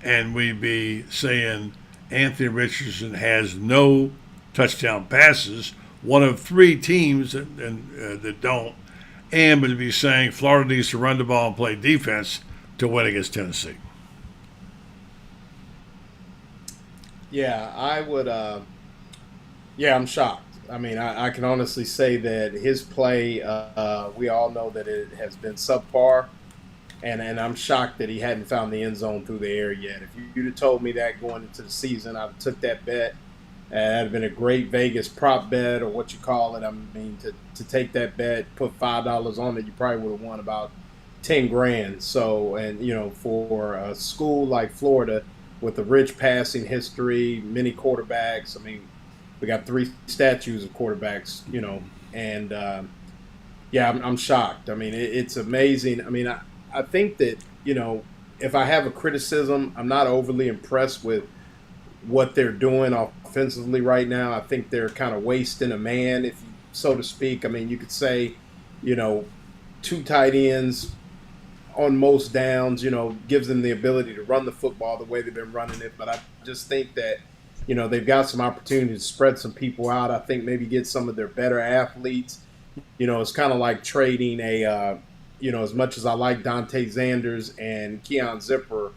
and we'd be saying Anthony Richardson has no touchdown passes, one of 3 teams that don't, and would be saying Florida needs to run the ball and play defense to win against Tennessee. Yeah, I would. Yeah, I'm shocked. I mean, I can honestly say that his play, we all know that it has been subpar, and I'm shocked that he hadn't found the end zone through the air yet. If you'd have told me that going into the season, I'd have took that bet. That'd have been a great Vegas prop bet, or what you call it. I mean, to take that bet, put $5 on it, you probably would have won about 10 grand. So, and for a school like Florida with a rich passing history, many quarterbacks, I mean, we got 3 statues of quarterbacks, and yeah, I'm shocked. I mean, it's amazing. I mean, I think that, if I have a criticism, I'm not overly impressed with what they're doing offensively right now. I think they're kind of wasting a man, if so to speak. I mean, you could say, 2 tight ends on most downs, gives them the ability to run the football the way they've been running it. But I just think that, they've got some opportunity to spread some people out. I think maybe get some of their better athletes. It's kind of like trading as much as I like Dante Zanders and Keon Zipper,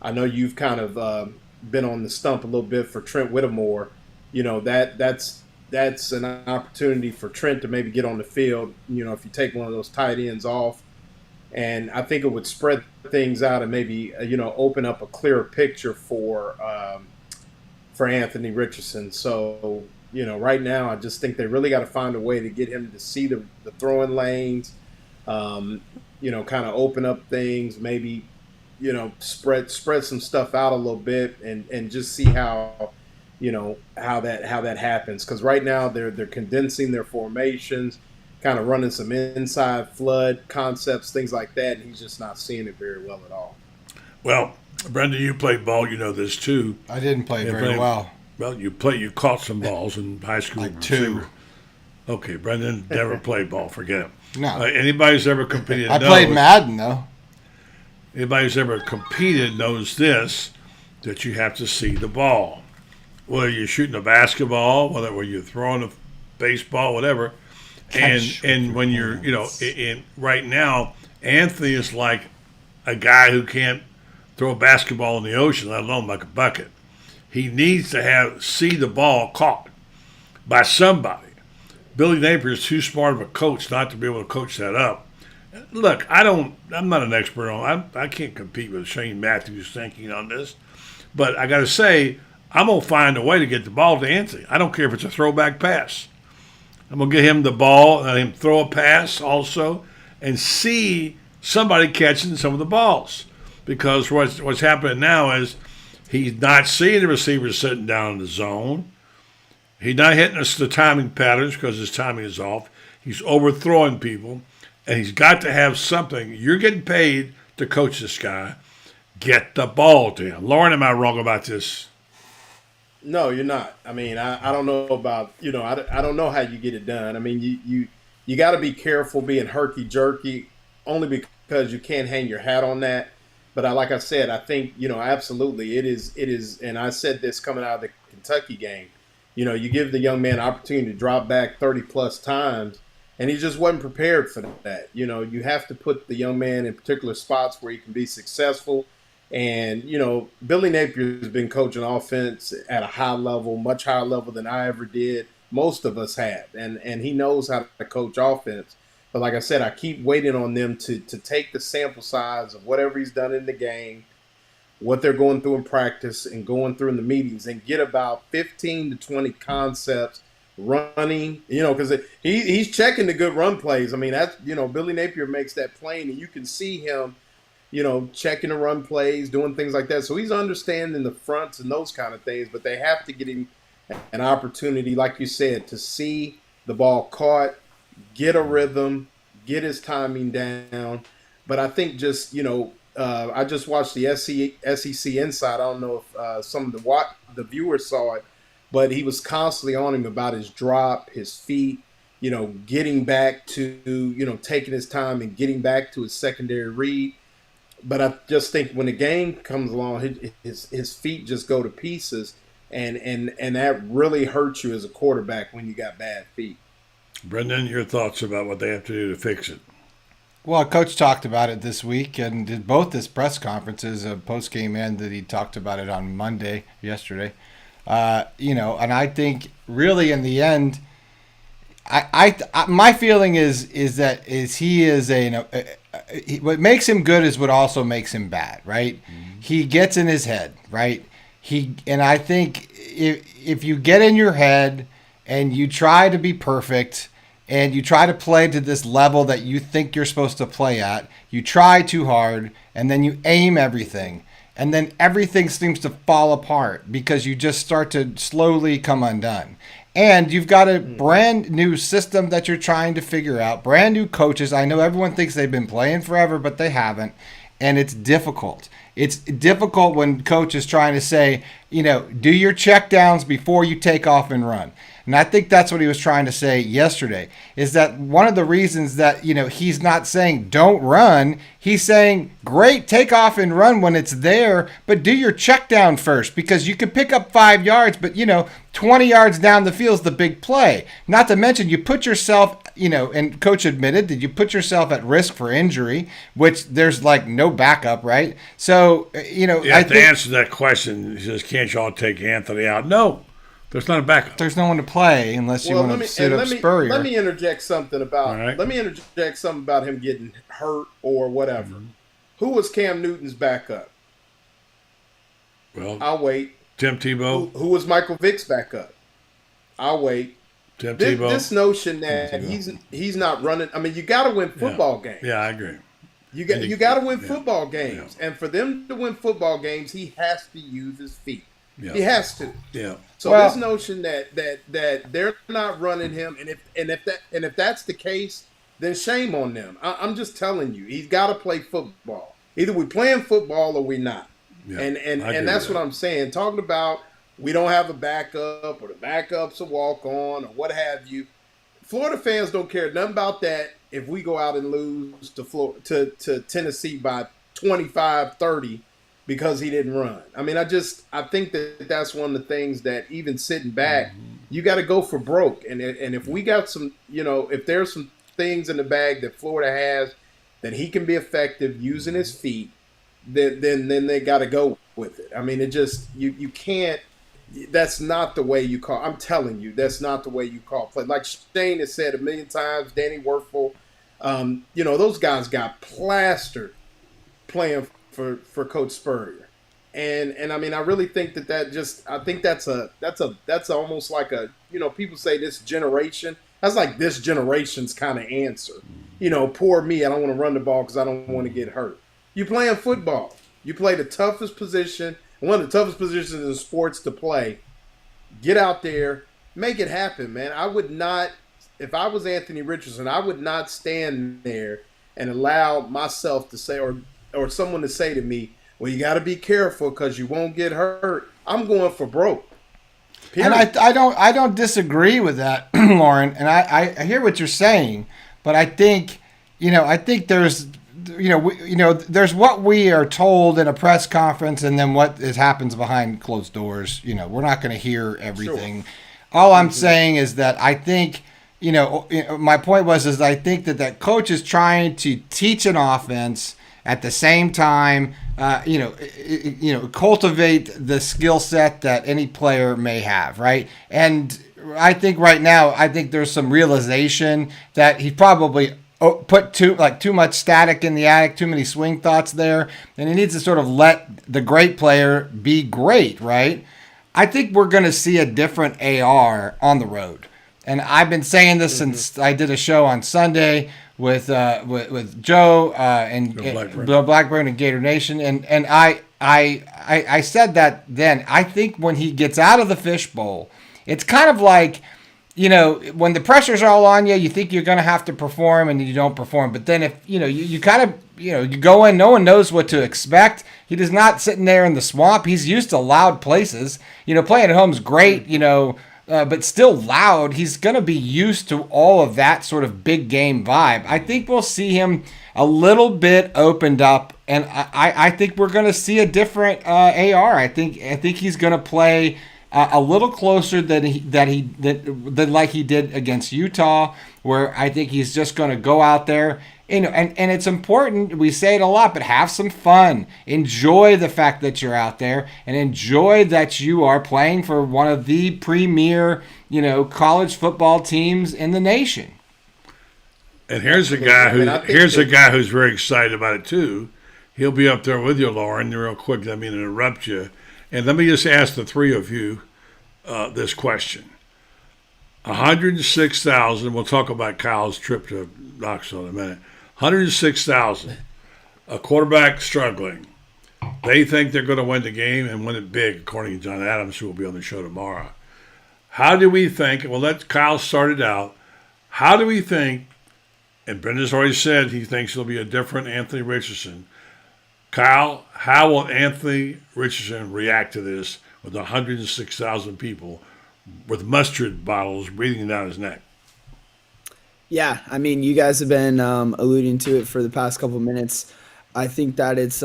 I know you've kind of been on the stump a little bit for Trent Whittemore. That's an opportunity for Trent to maybe get on the field, if you take one of those tight ends off. And I think it would spread things out and maybe, open up a clearer picture for Anthony Richardson. So, right now I just think they really got to find a way to get him to see the throwing lanes, kind of open up things, maybe, spread some stuff out a little bit and just see how that happens. Because right now they're condensing their formations, kind of running some inside flood concepts, things like that, and he's just not seeing it very well at all. Well, Brendan, you played ball. You know this too. I didn't play very well. Well, you caught some balls in high school. Like 2. Okay, Brendan never played ball. Forget it. No. Anybody who's ever competed I played Madden, though. Anybody who's ever competed knows this, that you have to see the ball. Whether you're shooting a basketball, whether you're throwing a baseball, whatever. And when you're, right now, Anthony is like a guy who can't throw a basketball in the ocean, let alone like a bucket. He needs to see the ball caught by somebody. Billy Napier is too smart of a coach not to be able to coach that up. Look, I'm not an expert on. I can't compete with Shane Matthews' thinking on this, but I got to say, I'm going to find a way to get the ball to Anthony. I don't care if it's a throwback pass. I'm going to get him the ball and let him throw a pass also and see somebody catching some of the balls. Because what's happening now is he's not seeing the receivers sitting down in the zone. He's not hitting us the timing patterns because his timing is off. He's overthrowing people. And he's got to have something. You're getting paid to coach this guy. Get the ball to him. Lauren, am I wrong about this? No, you're not. I mean, I don't know about, I don't know how you get it done. I mean, you got to be careful being herky-jerky only because you can't hang your hat on that. But like I said, I think, absolutely it is, and I said this coming out of the Kentucky game, you give the young man an opportunity to drop back 30-plus times, and he just wasn't prepared for that. You have to put the young man in particular spots where he can be successful. And, Billy Napier has been coaching offense at a high level, much higher level than I ever did. Most of us have. And he knows how to coach offense. But like I said, I keep waiting on them to take the sample size of whatever he's done in the game, what they're going through in practice and going through in the meetings, and get about 15 to 20 concepts running, because he's checking the good run plays. I mean, that's, Billy Napier makes that plain, and you can see him, checking the run plays, doing things like that. So he's understanding the fronts and those kind of things, but they have to get him an opportunity, like you said, to see the ball caught, get a rhythm, get his timing down. But I think just, I just watched the SEC Inside. I don't know if some of the viewers saw it, but he was constantly on him about his drop, his feet, getting back to, taking his time and getting back to his secondary read. But I just think when the game comes along, his feet just go to pieces, and that really hurts you as a quarterback when you got bad feet. Brendan, your thoughts about what they have to do to fix it? Well, Coach talked about it this week and did both his press conferences, a post-game and that he talked about it on Monday, yesterday. And I think really in the end, I my feeling is he is what makes him good is what also makes him bad, right? Mm-hmm. He gets in his head, right? And I think if you get in your head and you try to be perfect and you try to play to this level that you think you're supposed to play at, you try too hard and then you aim everything. And then everything seems to fall apart because you just start to slowly come undone. And you've got a brand new system that you're trying to figure out, brand new coaches. I know everyone thinks they've been playing forever, but they haven't. And it's difficult. It's difficult when coach is trying to say, do your check downs before you take off and run. And I think that's what he was trying to say yesterday, is that one of the reasons that, he's not saying don't run. He's saying, great, take off and run when it's there, but do your check down first, because you could pick up 5 yards, but, 20 yards down the field is the big play. Not to mention you put yourself, and coach admitted that you put yourself at risk for injury, which there's like no backup, right? So, you have to answer that question. He says, can't y'all take Anthony out? No. There's not a backup. There's no one to play unless you want to sit up Spurrier. Let me interject something about him getting hurt or whatever. Mm-hmm. Who was Cam Newton's backup? Well, I'll wait. Tim Tebow. Who was Michael Vick's backup? I'll wait. Tim Tebow. This notion that he's not running. I mean, you got to win football games. Yeah, I agree. You got to win football games, and for them to win football games, he has to use his feet. Yeah. He has to. Yeah. So this notion that they're not running him, and if that's the case, then shame on them. I'm just telling you, he's got to play football. Either we playing football or we not. Yeah, and that's what I'm saying. Talking about we don't have a backup or the backup's a walk on or what have you. Florida fans don't care nothing about that if we go out and lose to Tennessee by 25-30. Because he didn't run. I mean, I think that's one of the things that even sitting back, you got to go for broke. And if we got some, if there's some things in the bag that Florida has that he can be effective using his feet, then they got to go with it. I mean, it just you can't. That's not the way you call. I'm telling you, that's not the way you call play. Like Shane has said a million times, Danny Werfel, those guys got plastered playing for Coach Spurrier. And I mean, I really think I think that's almost like a, people say this generation. That's like this generation's kind of answer. Poor me. I don't want to run the ball because I don't want to get hurt. You playing football. You play the toughest position, one of the toughest positions in sports to play. Get out there, make it happen, man. I would not, if I was Anthony Richardson, I would not stand there and allow myself to say, or someone to say to me, well, you got to be careful because you won't get hurt. I'm going for broke. Period. And I don't disagree with that, Lauren. And I hear what you're saying, but I think there's there's what we are told in a press conference, and then what happens behind closed doors. We're not going to hear everything. Sure. All I'm saying is that I think, my point is I think that coach is trying to teach an offense at the same time, cultivate the skill set that any player may have, right? And I think right now, there's some realization that he probably put too much static in the attic, too many swing thoughts there, and he needs to sort of let the great player be great, right? I think we're going to see a different AR on the road. And I've been saying this since I did a show on Sunday with Joe and Bill Blackburn and Gator Nation, and I said that then. I think when he gets out of the fishbowl, it's kind of like, when the pressure's all on you, you think you're going to have to perform and you don't perform. But then if, you kind of, you go in, no one knows what to expect. He is not sitting there in the swamp. He's used to loud places. Playing at home's great, but still loud. He's going to be used to all of that sort of big game vibe. I think we'll see him a little bit opened up, and I think we're going to see a different AR. I think he's going to play a little closer than like he did against Utah, where I think he's just going to go out there. And it's important, we say it a lot, but have some fun. Enjoy the fact that you're out there, and enjoy that you are playing for one of the premier, college football teams in the nation. And here's a guy who's very excited about it too. He'll be up there with you, Lauren, real quick. Let me interrupt you. And let me just ask the three of you this question. 106,000, we'll talk about Kyle's trip to Knoxville in a minute. 106,000, a quarterback struggling. They think they're going to win the game and win it big, according to John Adams, who will be on the show tomorrow. How do we think, well, let Kyle start it out. How do we think, and Brenda's already said he thinks it'll be a different Anthony Richardson. Kyle, how will Anthony Richardson react to this with 106,000 people with mustard bottles breathing down his neck? Yeah, I mean, you guys have been alluding to it for the past couple of minutes. I think that it's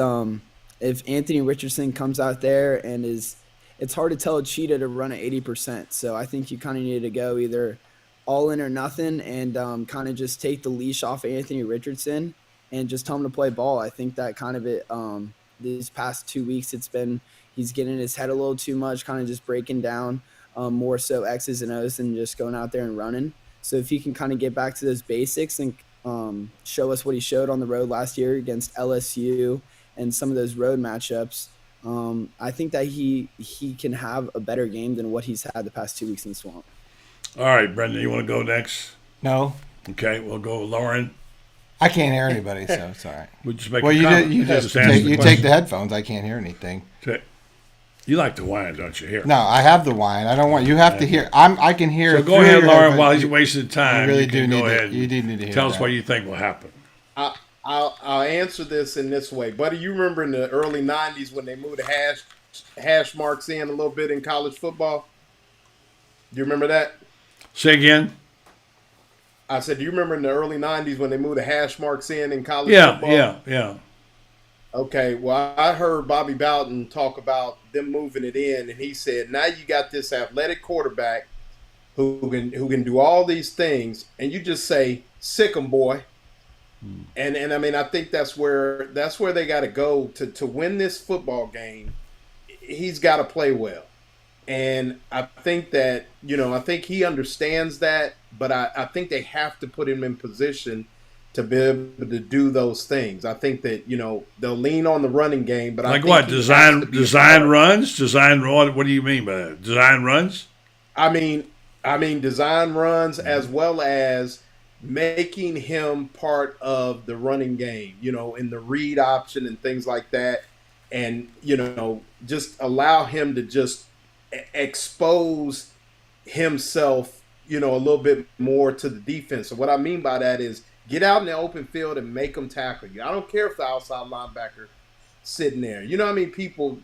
if Anthony Richardson comes out there and it's hard to tell a cheetah to run at 80%. So I think you kind of need to go either all in or nothing and kind of just take the leash off of Anthony Richardson and just tell him to play ball. I think that kind of these past 2 weeks, he's getting in his head a little too much, kind of just breaking down more so X's and O's than just going out there and running. So if he can kind of get back to those basics and show us what he showed on the road last year against LSU and some of those road matchups, I think that he can have a better game than what he's had the past 2 weeks in the swamp. All right, Brendan, you want to go next? No. Okay, we'll go with Lauren. I can't hear anybody, so it's all right. We'll just make you take the headphones. I can't hear anything. Okay. You like the wine, don't you? Here. No, I have the wine. I don't want you have to hear. I can hear. So go ahead, Lauren. While he's wasting time, you really do need go ahead. You do need to hear. Tell us what you think will happen. I'll answer this in this way, buddy. You remember in the early '90s when they moved the hash marks in a little bit in college football? Do you remember that? Say again. I said, do you remember in the early '90s when they moved the hash marks in college football? Yeah. Okay, well, I heard Bobby Bowden talk about them moving it in, and he said, now you got this athletic quarterback who can do all these things, and you just say, sick 'em, boy. And I mean, I think that's where they got to go to win this football game. He's got to play well, and I think that I think he understands that, but I think they have to put him in position to be able to do those things. I think that, they'll lean on the running game, but I Like think what? he has to be Design smart. runs? Design run? What do you mean by that? Design runs? I mean design runs as well as making him part of the running game, in the read option and things like that. And, just allow him to just expose himself, a little bit more to the defense. So what I mean by that is get out in the open field and make them tackle you. I don't care if the outside linebacker sitting there. People,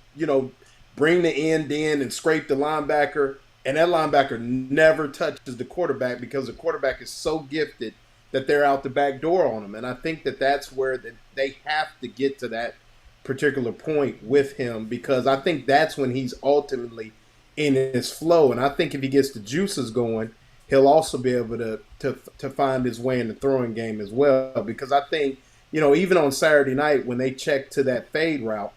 bring the end in and scrape the linebacker, and that linebacker never touches the quarterback because the quarterback is so gifted that they're out the back door on him. And I think that that's where they have to get to that particular point with him, because I think that's when he's ultimately in his flow. And I think if he gets the juices going, he'll also be able to find his way in the throwing game as well. Because I think, even on Saturday night when they checked to that fade route,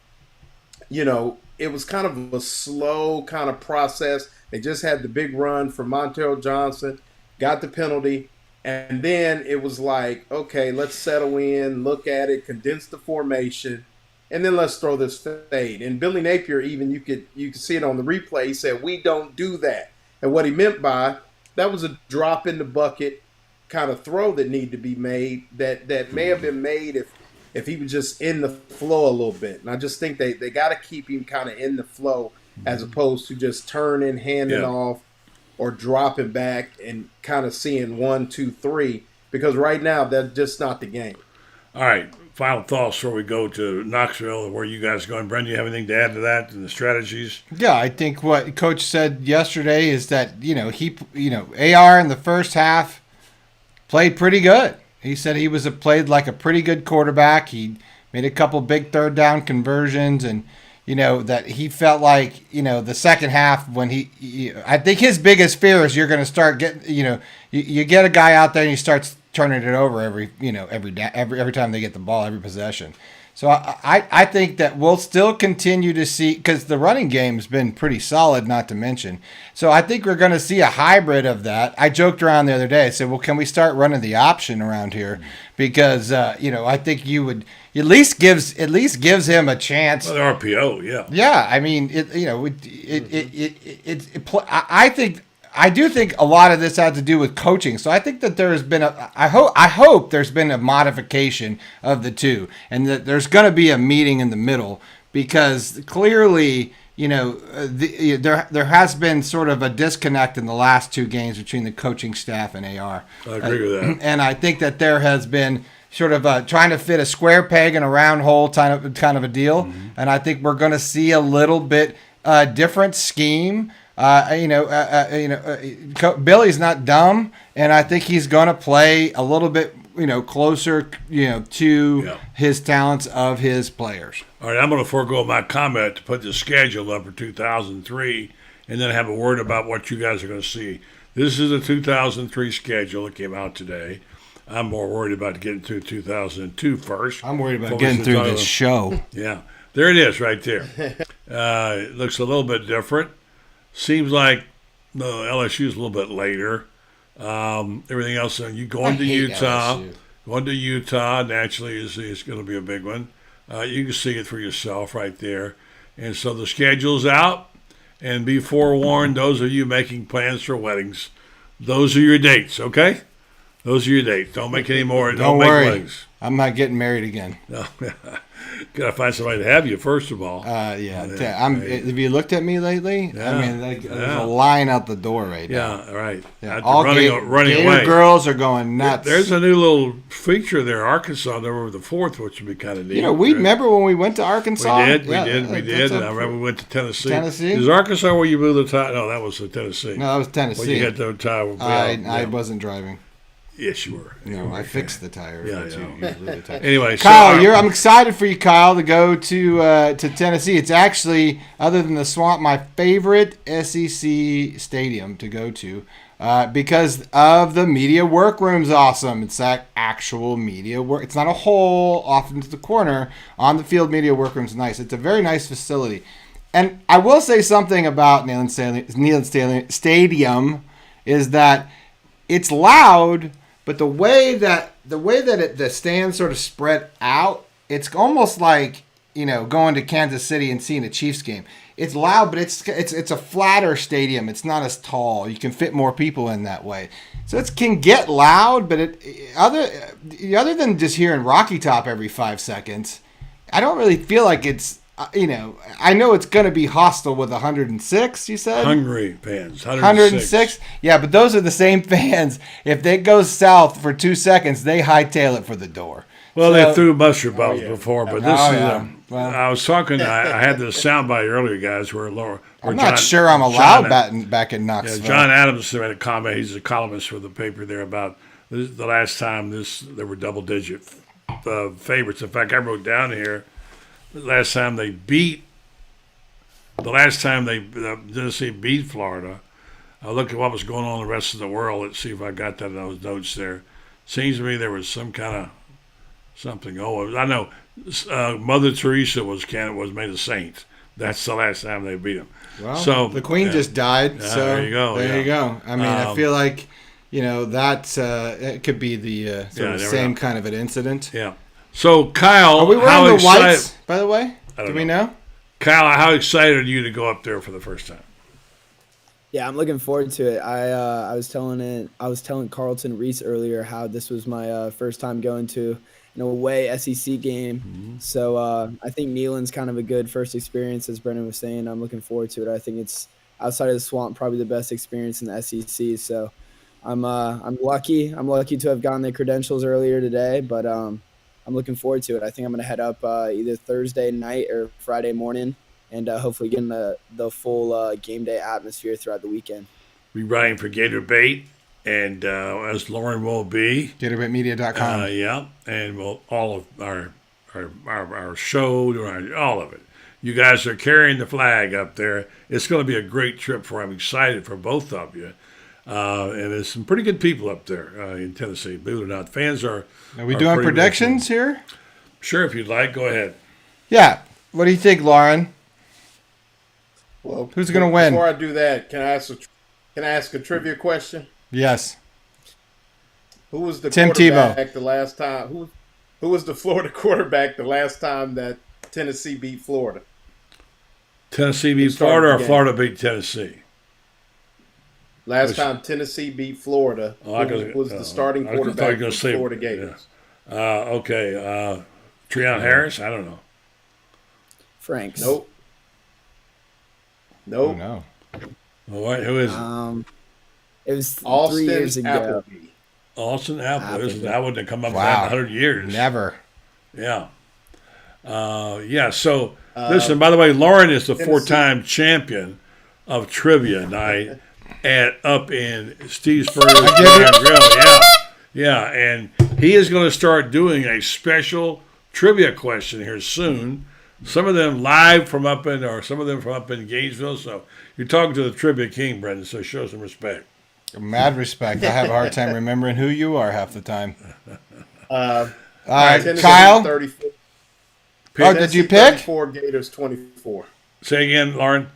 it was kind of a slow kind of process. They just had the big run from Montel Johnson, got the penalty, and then it was like, okay, let's settle in, look at it, condense the formation, and then let's throw this fade. And Billy Napier, even you could see it on the replay, he said, we don't do that. And what he meant by that was a drop in the bucket kind of throw that needed to be made that may have been made if he was just in the flow a little bit. And I just think they got to keep him kind of in the flow as opposed to just turning, handing off, or dropping back and kind of seeing 1, 2, 3. Because right now, that's just not the game. All right. Final thoughts before we go to Knoxville, where you guys are going. Brendan, you have anything to add to that and the strategies? Yeah, I think what Coach said yesterday is that, AR in the first half played pretty good. He said he played like a pretty good quarterback. He made a couple big third down conversions, and that he felt like the second half when I think his biggest fear is you're going to start getting you get a guy out there and he starts turning it over every time they get the ball, every possession. So I think that we'll still continue to see, because the running game's been pretty solid, not to mention. So I think we're going to see a hybrid of that. I joked around the other day. I said, well, can we start running the option around here? Because, I think you would at least gives him a chance. Well, the RPO, yeah. Yeah, I mean, I do think a lot of this had to do with coaching. So I think that there has been I hope there's been a modification of the two, and that there's going to be a meeting in the middle, because clearly, there has been sort of a disconnect in the last two games between the coaching staff and AR. I agree with that. And I think that there has been sort of trying to fit a square peg in a round hole kind of a deal. Mm-hmm. And I think we're going to see a little bit different scheme. Billy's not dumb, and I think he's going to play a little bit, closer, to his talents of his players. All right, I'm going to forego my comment to put the schedule up for 2003, and then have a word about what you guys are going to see. This is a 2003 schedule that came out today. I'm more worried about getting through 2002 first. I'm worried about getting through this show. Yeah, there it is right there. It looks a little bit different. Seems like LSU is a little bit later. Everything else, you going to Utah. LSU. Going to Utah naturally is going to be a big one. You can see it for yourself right there. And so the schedule's out. And be forewarned, those of you making plans for weddings, those are your dates, okay? Those are your dates. Don't make any more. Don't worry. Make weddings. I'm not getting married again. No. Gotta find somebody to have you first of all. Have you looked at me lately? Yeah. I mean, there's a line out the door right now. Yeah, right. Yeah. All running Gator away. Girls are going nuts. There's a new little feature there, Arkansas, there over the 4th, which would be kind of neat. We remember when we went to Arkansas. We did. And I remember we went to Tennessee. Tennessee? Is Arkansas where you blew the tie? No, that was Tennessee. No, that was Tennessee. Well, you got the tie. I wasn't driving. Yes, you were. No, I fixed the tire. Yeah. Anyway, Kyle, I'm excited for you, Kyle, to go to Tennessee. It's actually, other than the Swamp, my favorite SEC stadium to go to because of the media workroom's awesome. It's that actual media work. It's not a hole off into the corner. On the field media workroom's nice. It's a very nice facility. And I will say something about Neyland Stadium is that it's loud, But the way that the stands sort of spread out, it's almost like, going to Kansas City and seeing a Chiefs game. It's loud, but it's a flatter stadium. It's not as tall. You can fit more people in that way. So it can get loud, but other than just hearing Rocky Top every 5 seconds, I don't really feel like it's, I know it's going to be hostile with 106, you said? Hungry fans, 106. Yeah, but those are the same fans. If they go south for 2 seconds, they hightail it for the door. Well, they threw mustard bubbles before, but this is. I was talking. I had this soundbite earlier, guys. Where I'm not sure I'm allowed back in Knoxville. Yeah, John Adams made a comment. He's a columnist for the paper there about the last time there were double-digit favorites. In fact, I wrote down here the last time Tennessee beat Florida. I looked at what was going on in the rest of the world. Let's see if I got that in those notes there. Seems to me there was some kind of something. I know Mother Teresa was made a saint. That's the last time they beat him. Well, so the Queen just died. So there you go. There you go. I mean, I feel like that it could be the sort of same kind of an incident. Yeah. So Kyle, are we wearing the whites? By the way, do we know? Kyle, how excited are you to go up there for the first time? Yeah, I'm looking forward to it. I was telling Carlton Reese earlier how this was my first time going to an away SEC game. Mm-hmm. So I think Neyland's kind of a good first experience, as Brendan was saying. I'm looking forward to it. I think it's outside of the swamp, probably the best experience in the SEC. So I'm lucky. I'm lucky to have gotten the credentials earlier today, but I'm looking forward to it. I think I'm going to head up either Thursday night or Friday morning, and hopefully get in the full game day atmosphere throughout the weekend. We riding for Gator Bait, and as Lauren will be. GatorBaitMedia.com. Yeah, and we'll all of our show, all of it. You guys are carrying the flag up there. It's going to be a great trip for. I'm excited for both of you. And there's some pretty good people up there in Tennessee. Believe it or not, fans are. Are we doing predictions here? Sure, if you'd like, go ahead. Yeah. What do you think, Lauren? Well, who's going to win? Before I do that, can I ask a trivia question? Yes. Who was the Tim quarterback Tebow. the last time? Who was the Florida quarterback the last time that Tennessee beat Florida? Tennessee beat Florida, or Florida beat Tennessee? Last time Tennessee beat Florida, who was the starting quarterback for the Florida Gators? Yeah. Okay. Treon Harris? I don't know. Franks. Nope. Oh, no. Well, who is it? It was Austin 3 years ago. Appleby. Austin Appleby. That wouldn't have come up in 100 years. Never. Yeah. So, listen, by the way, Lauren is the four-time champion of trivia night up in Stevesburg Grill. Yeah, and he is going to start doing a special trivia question here soon. Some of them live from up in, or some of them from up in Gainesville. So you're talking to the trivia king, Brendan, so show some respect. Mad respect. I have a hard time remembering who you are half the time. All right, Kyle. 34. Did you pick? 34, Gators 24. Say again, Lauren.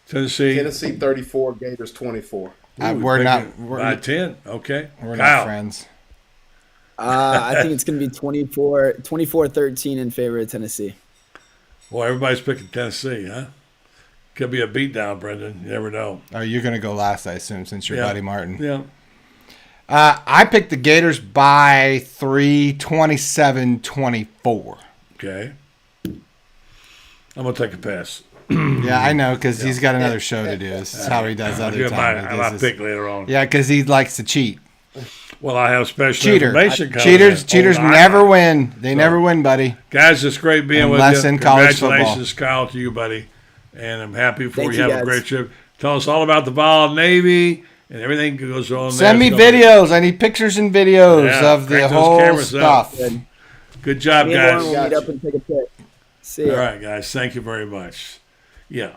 Tennessee 34, Gators 24. We're not. By 10. Okay. We're Kyle. not friends. I think it's going to be 24-13 in favor of Tennessee. Boy, everybody's picking Tennessee, huh? Could be a beatdown, Brendan. You never know. Oh, you're going to go last, I assume, since you're Buddy Martin. Yeah. I picked the Gators by 3, 27-24. Okay. I'm going to take a pass. Yeah, I know, because he's got another show to do. This is how he does other times. I might pick later on. Yeah, because he likes to cheat. Well, I have special information coming. Cheaters never win. They never win, buddy. Guys, it's great being with you. Unless in college Congratulations, Kyle, to you, buddy. And I'm happy for you. Have a great trip. Tell us all about the Vol Navy and everything that goes on. Send me videos. I need pictures and videos of the whole stuff. Good job, guys. We'll meet up and take a pic. See ya. All right, guys. Thank you very much. Yeah,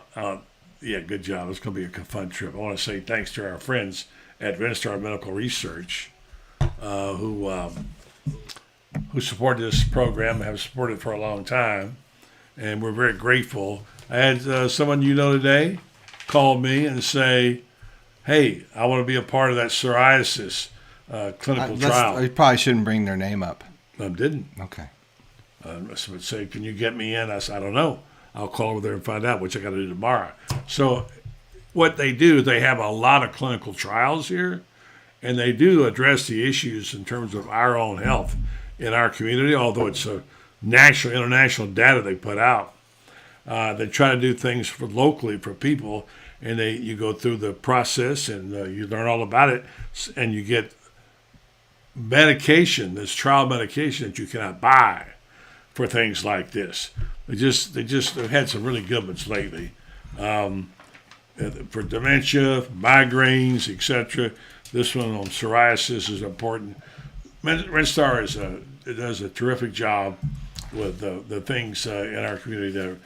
good job. It's going to be a fun trip. I want to say thanks to our friends at Vinstar Medical Research who supported this program and have supported it for a long time. And we're very grateful. I had someone today call me and say, hey, I want to be a part of that psoriasis clinical trial. You probably shouldn't bring their name up. I didn't. Okay. So would say, can you get me in? I said, I don't know. I'll call over there and find out, which I got to do tomorrow. So what they do, they have a lot of clinical trials here, and they do address the issues in terms of our own health in our community, although it's a national, international data they put out. They try to do things for locally for people, and you go through the process and you learn all about it, and you get medication, this trial medication that you cannot buy for things like this. They've had some really good ones lately for dementia, migraines, etc. This one on psoriasis is important. RedStar does a terrific job with the things in our community that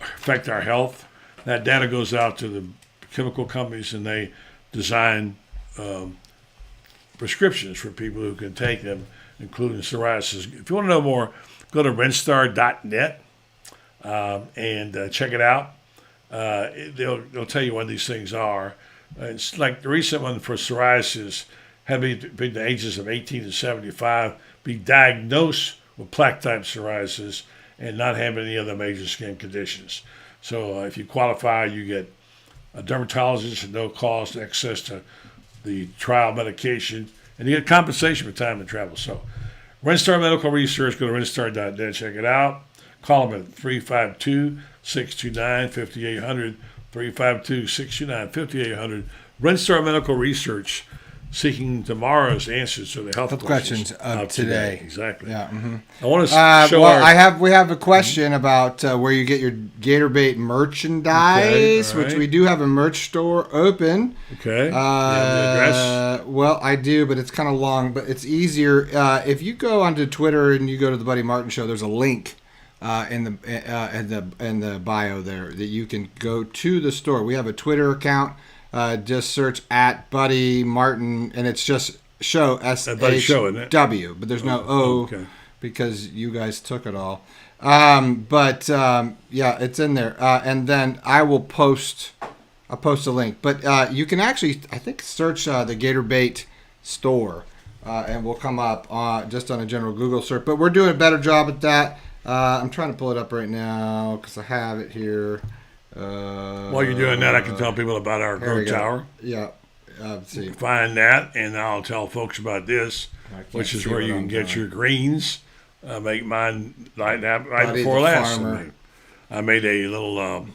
affect our health. That data goes out to the chemical companies, and they design prescriptions for people who can take them, including psoriasis. If you want to know more, go to redstar.net and check it out. They'll tell you what these things are. It's like the recent one for psoriasis had to be between the ages of 18 and 75, be diagnosed with plaque-type psoriasis and not have any other major skin conditions. So if you qualify, you get a dermatologist at no cost, access to the trial medication, and you get compensation for time and travel. So RedStar Medical Research, go to redstar.net, check it out. Call them at 352-629-5800, 352-629-5800. RedStar Medical Research, seeking tomorrow's answers to the health questions of today. Exactly. Yeah. Mm-hmm. I want to show we have a question about where you get your Gator Bait merchandise, Okay, which we do have a merch store open. Okay. The address? Well, I do, but it's kind of long. But it's easier if you go onto Twitter and you go to the Buddy Martin Show. There's a link in the bio there that you can go to the store. We have a Twitter account. Just search at Buddy Martin, and it's just show SHW, but there's no O because you guys took it all. Yeah, it's in there, and then I'll post a link. But you can actually, I think, search the Gator Bait store, and we'll come up just on a general Google search. But we're doing a better job at that. I'm trying to pull it up right now because I have it here. While you're doing that, I can tell people about our grow tower. Yeah. Let's see. Find that, and I'll tell folks about this, which is where you can get your greens. Make mine right before last. I made a little,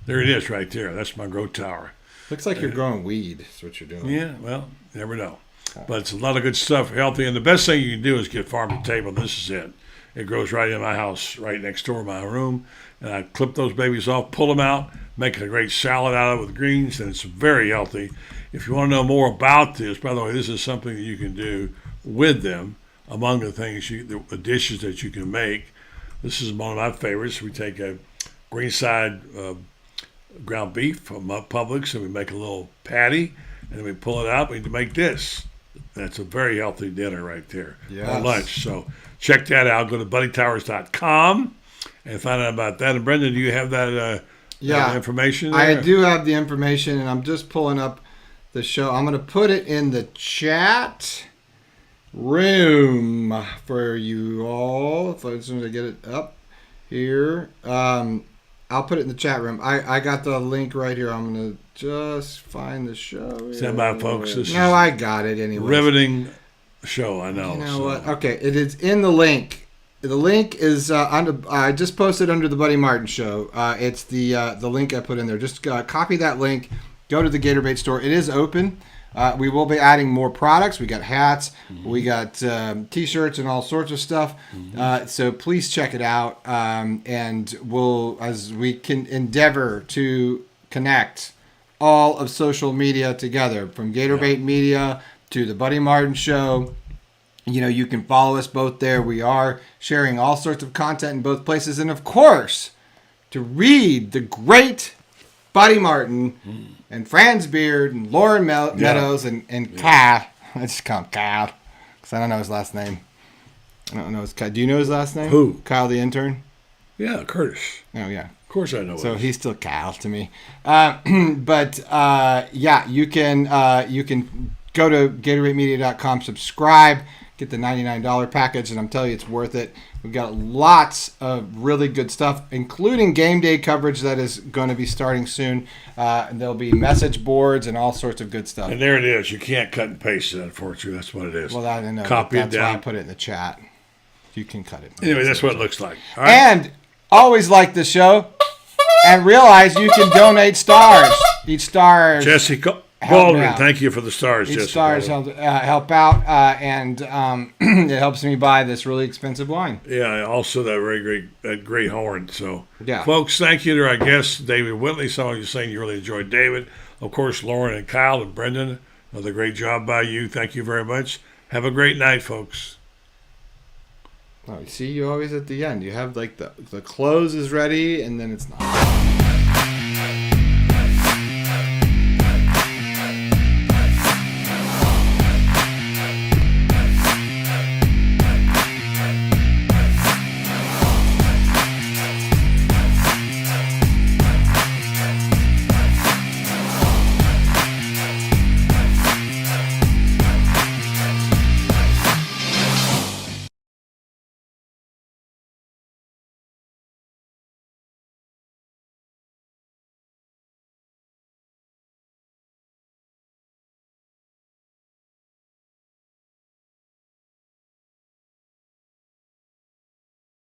there it is right there. That's my grow tower. Looks like you're growing weed. That's what you're doing. Yeah, well, you never know. But it's a lot of good stuff, healthy. And the best thing you can do is get farm to table. This is it. It grows right in my house, right next door to my room. And I clip those babies off, pull them out, make a great salad out of it with greens, and it's very healthy. If you want to know more about this, by the way, this is something that you can do with them. Among the things, the dishes that you can make, this is one of my favorites. We take a green side ground beef from Publix, and we make a little patty, and then we pull it out, and we make this. That's a very healthy dinner right there, or lunch. So check that out. Go to buddytowers.com. and find out about that. And Brendan, do you have that information there? I do have the information, and I'm just pulling up the show. I'm going to put it in the chat room for you all. As soon as I get it up here, I'll put it in the chat room. I got the link right here. I'm going to just find the show. Stand by, folks. I got it anyway. Riveting show, I know. You know what? Okay, it is in the link. The link is I just posted under the Buddy Martin Show. It's the link I put in there. Just copy that link. Go to the Gator Bait store. It is open. We will be adding more products. We got hats. Mm-hmm. We got T-shirts and all sorts of stuff. Mm-hmm. So please check it out. And as we can endeavor to connect all of social media together, from Gator Bait Media to the Buddy Martin Show. You know, you can follow us both there. We are sharing all sorts of content in both places. And, of course, to read the great Buddy Martin and Franz Beard and Lauren Meadows and Cal. I just call him Cal because I don't know his last name. I don't know his Cal. Do you know his last name? Who? Kyle the intern? Yeah, Curtis. Oh, yeah. Of course I know So he's still Cal to me. You can go to GatorAteMedia.com, subscribe, get the $99 package, and I'm telling you, it's worth it. We've got lots of really good stuff, including game day coverage that is going to be starting soon. And there'll be message boards and all sorts of good stuff. And there it is. You can't cut and paste it, unfortunately. That's what it is. Well, I don't know. Copy it That's down. why I put it in the chat. You can cut it. Anyway, that's what it looks like. All right? And always like the show and realize you can donate stars. Each star. Jesse help Baldwin, me out. thank you for the stars, Each Jesse. stars help out, and it helps me buy this really expensive wine. Yeah, also that great horn. So, Yeah. folks, thank you to our guest, David Whitley. Some of you saying you really enjoyed David. Of course, Lauren and Kyle and Brendan. Another great job by you. Thank you very much. Have a great night, folks. Oh, see, you always at the end. You have like the close is ready, and then it's not.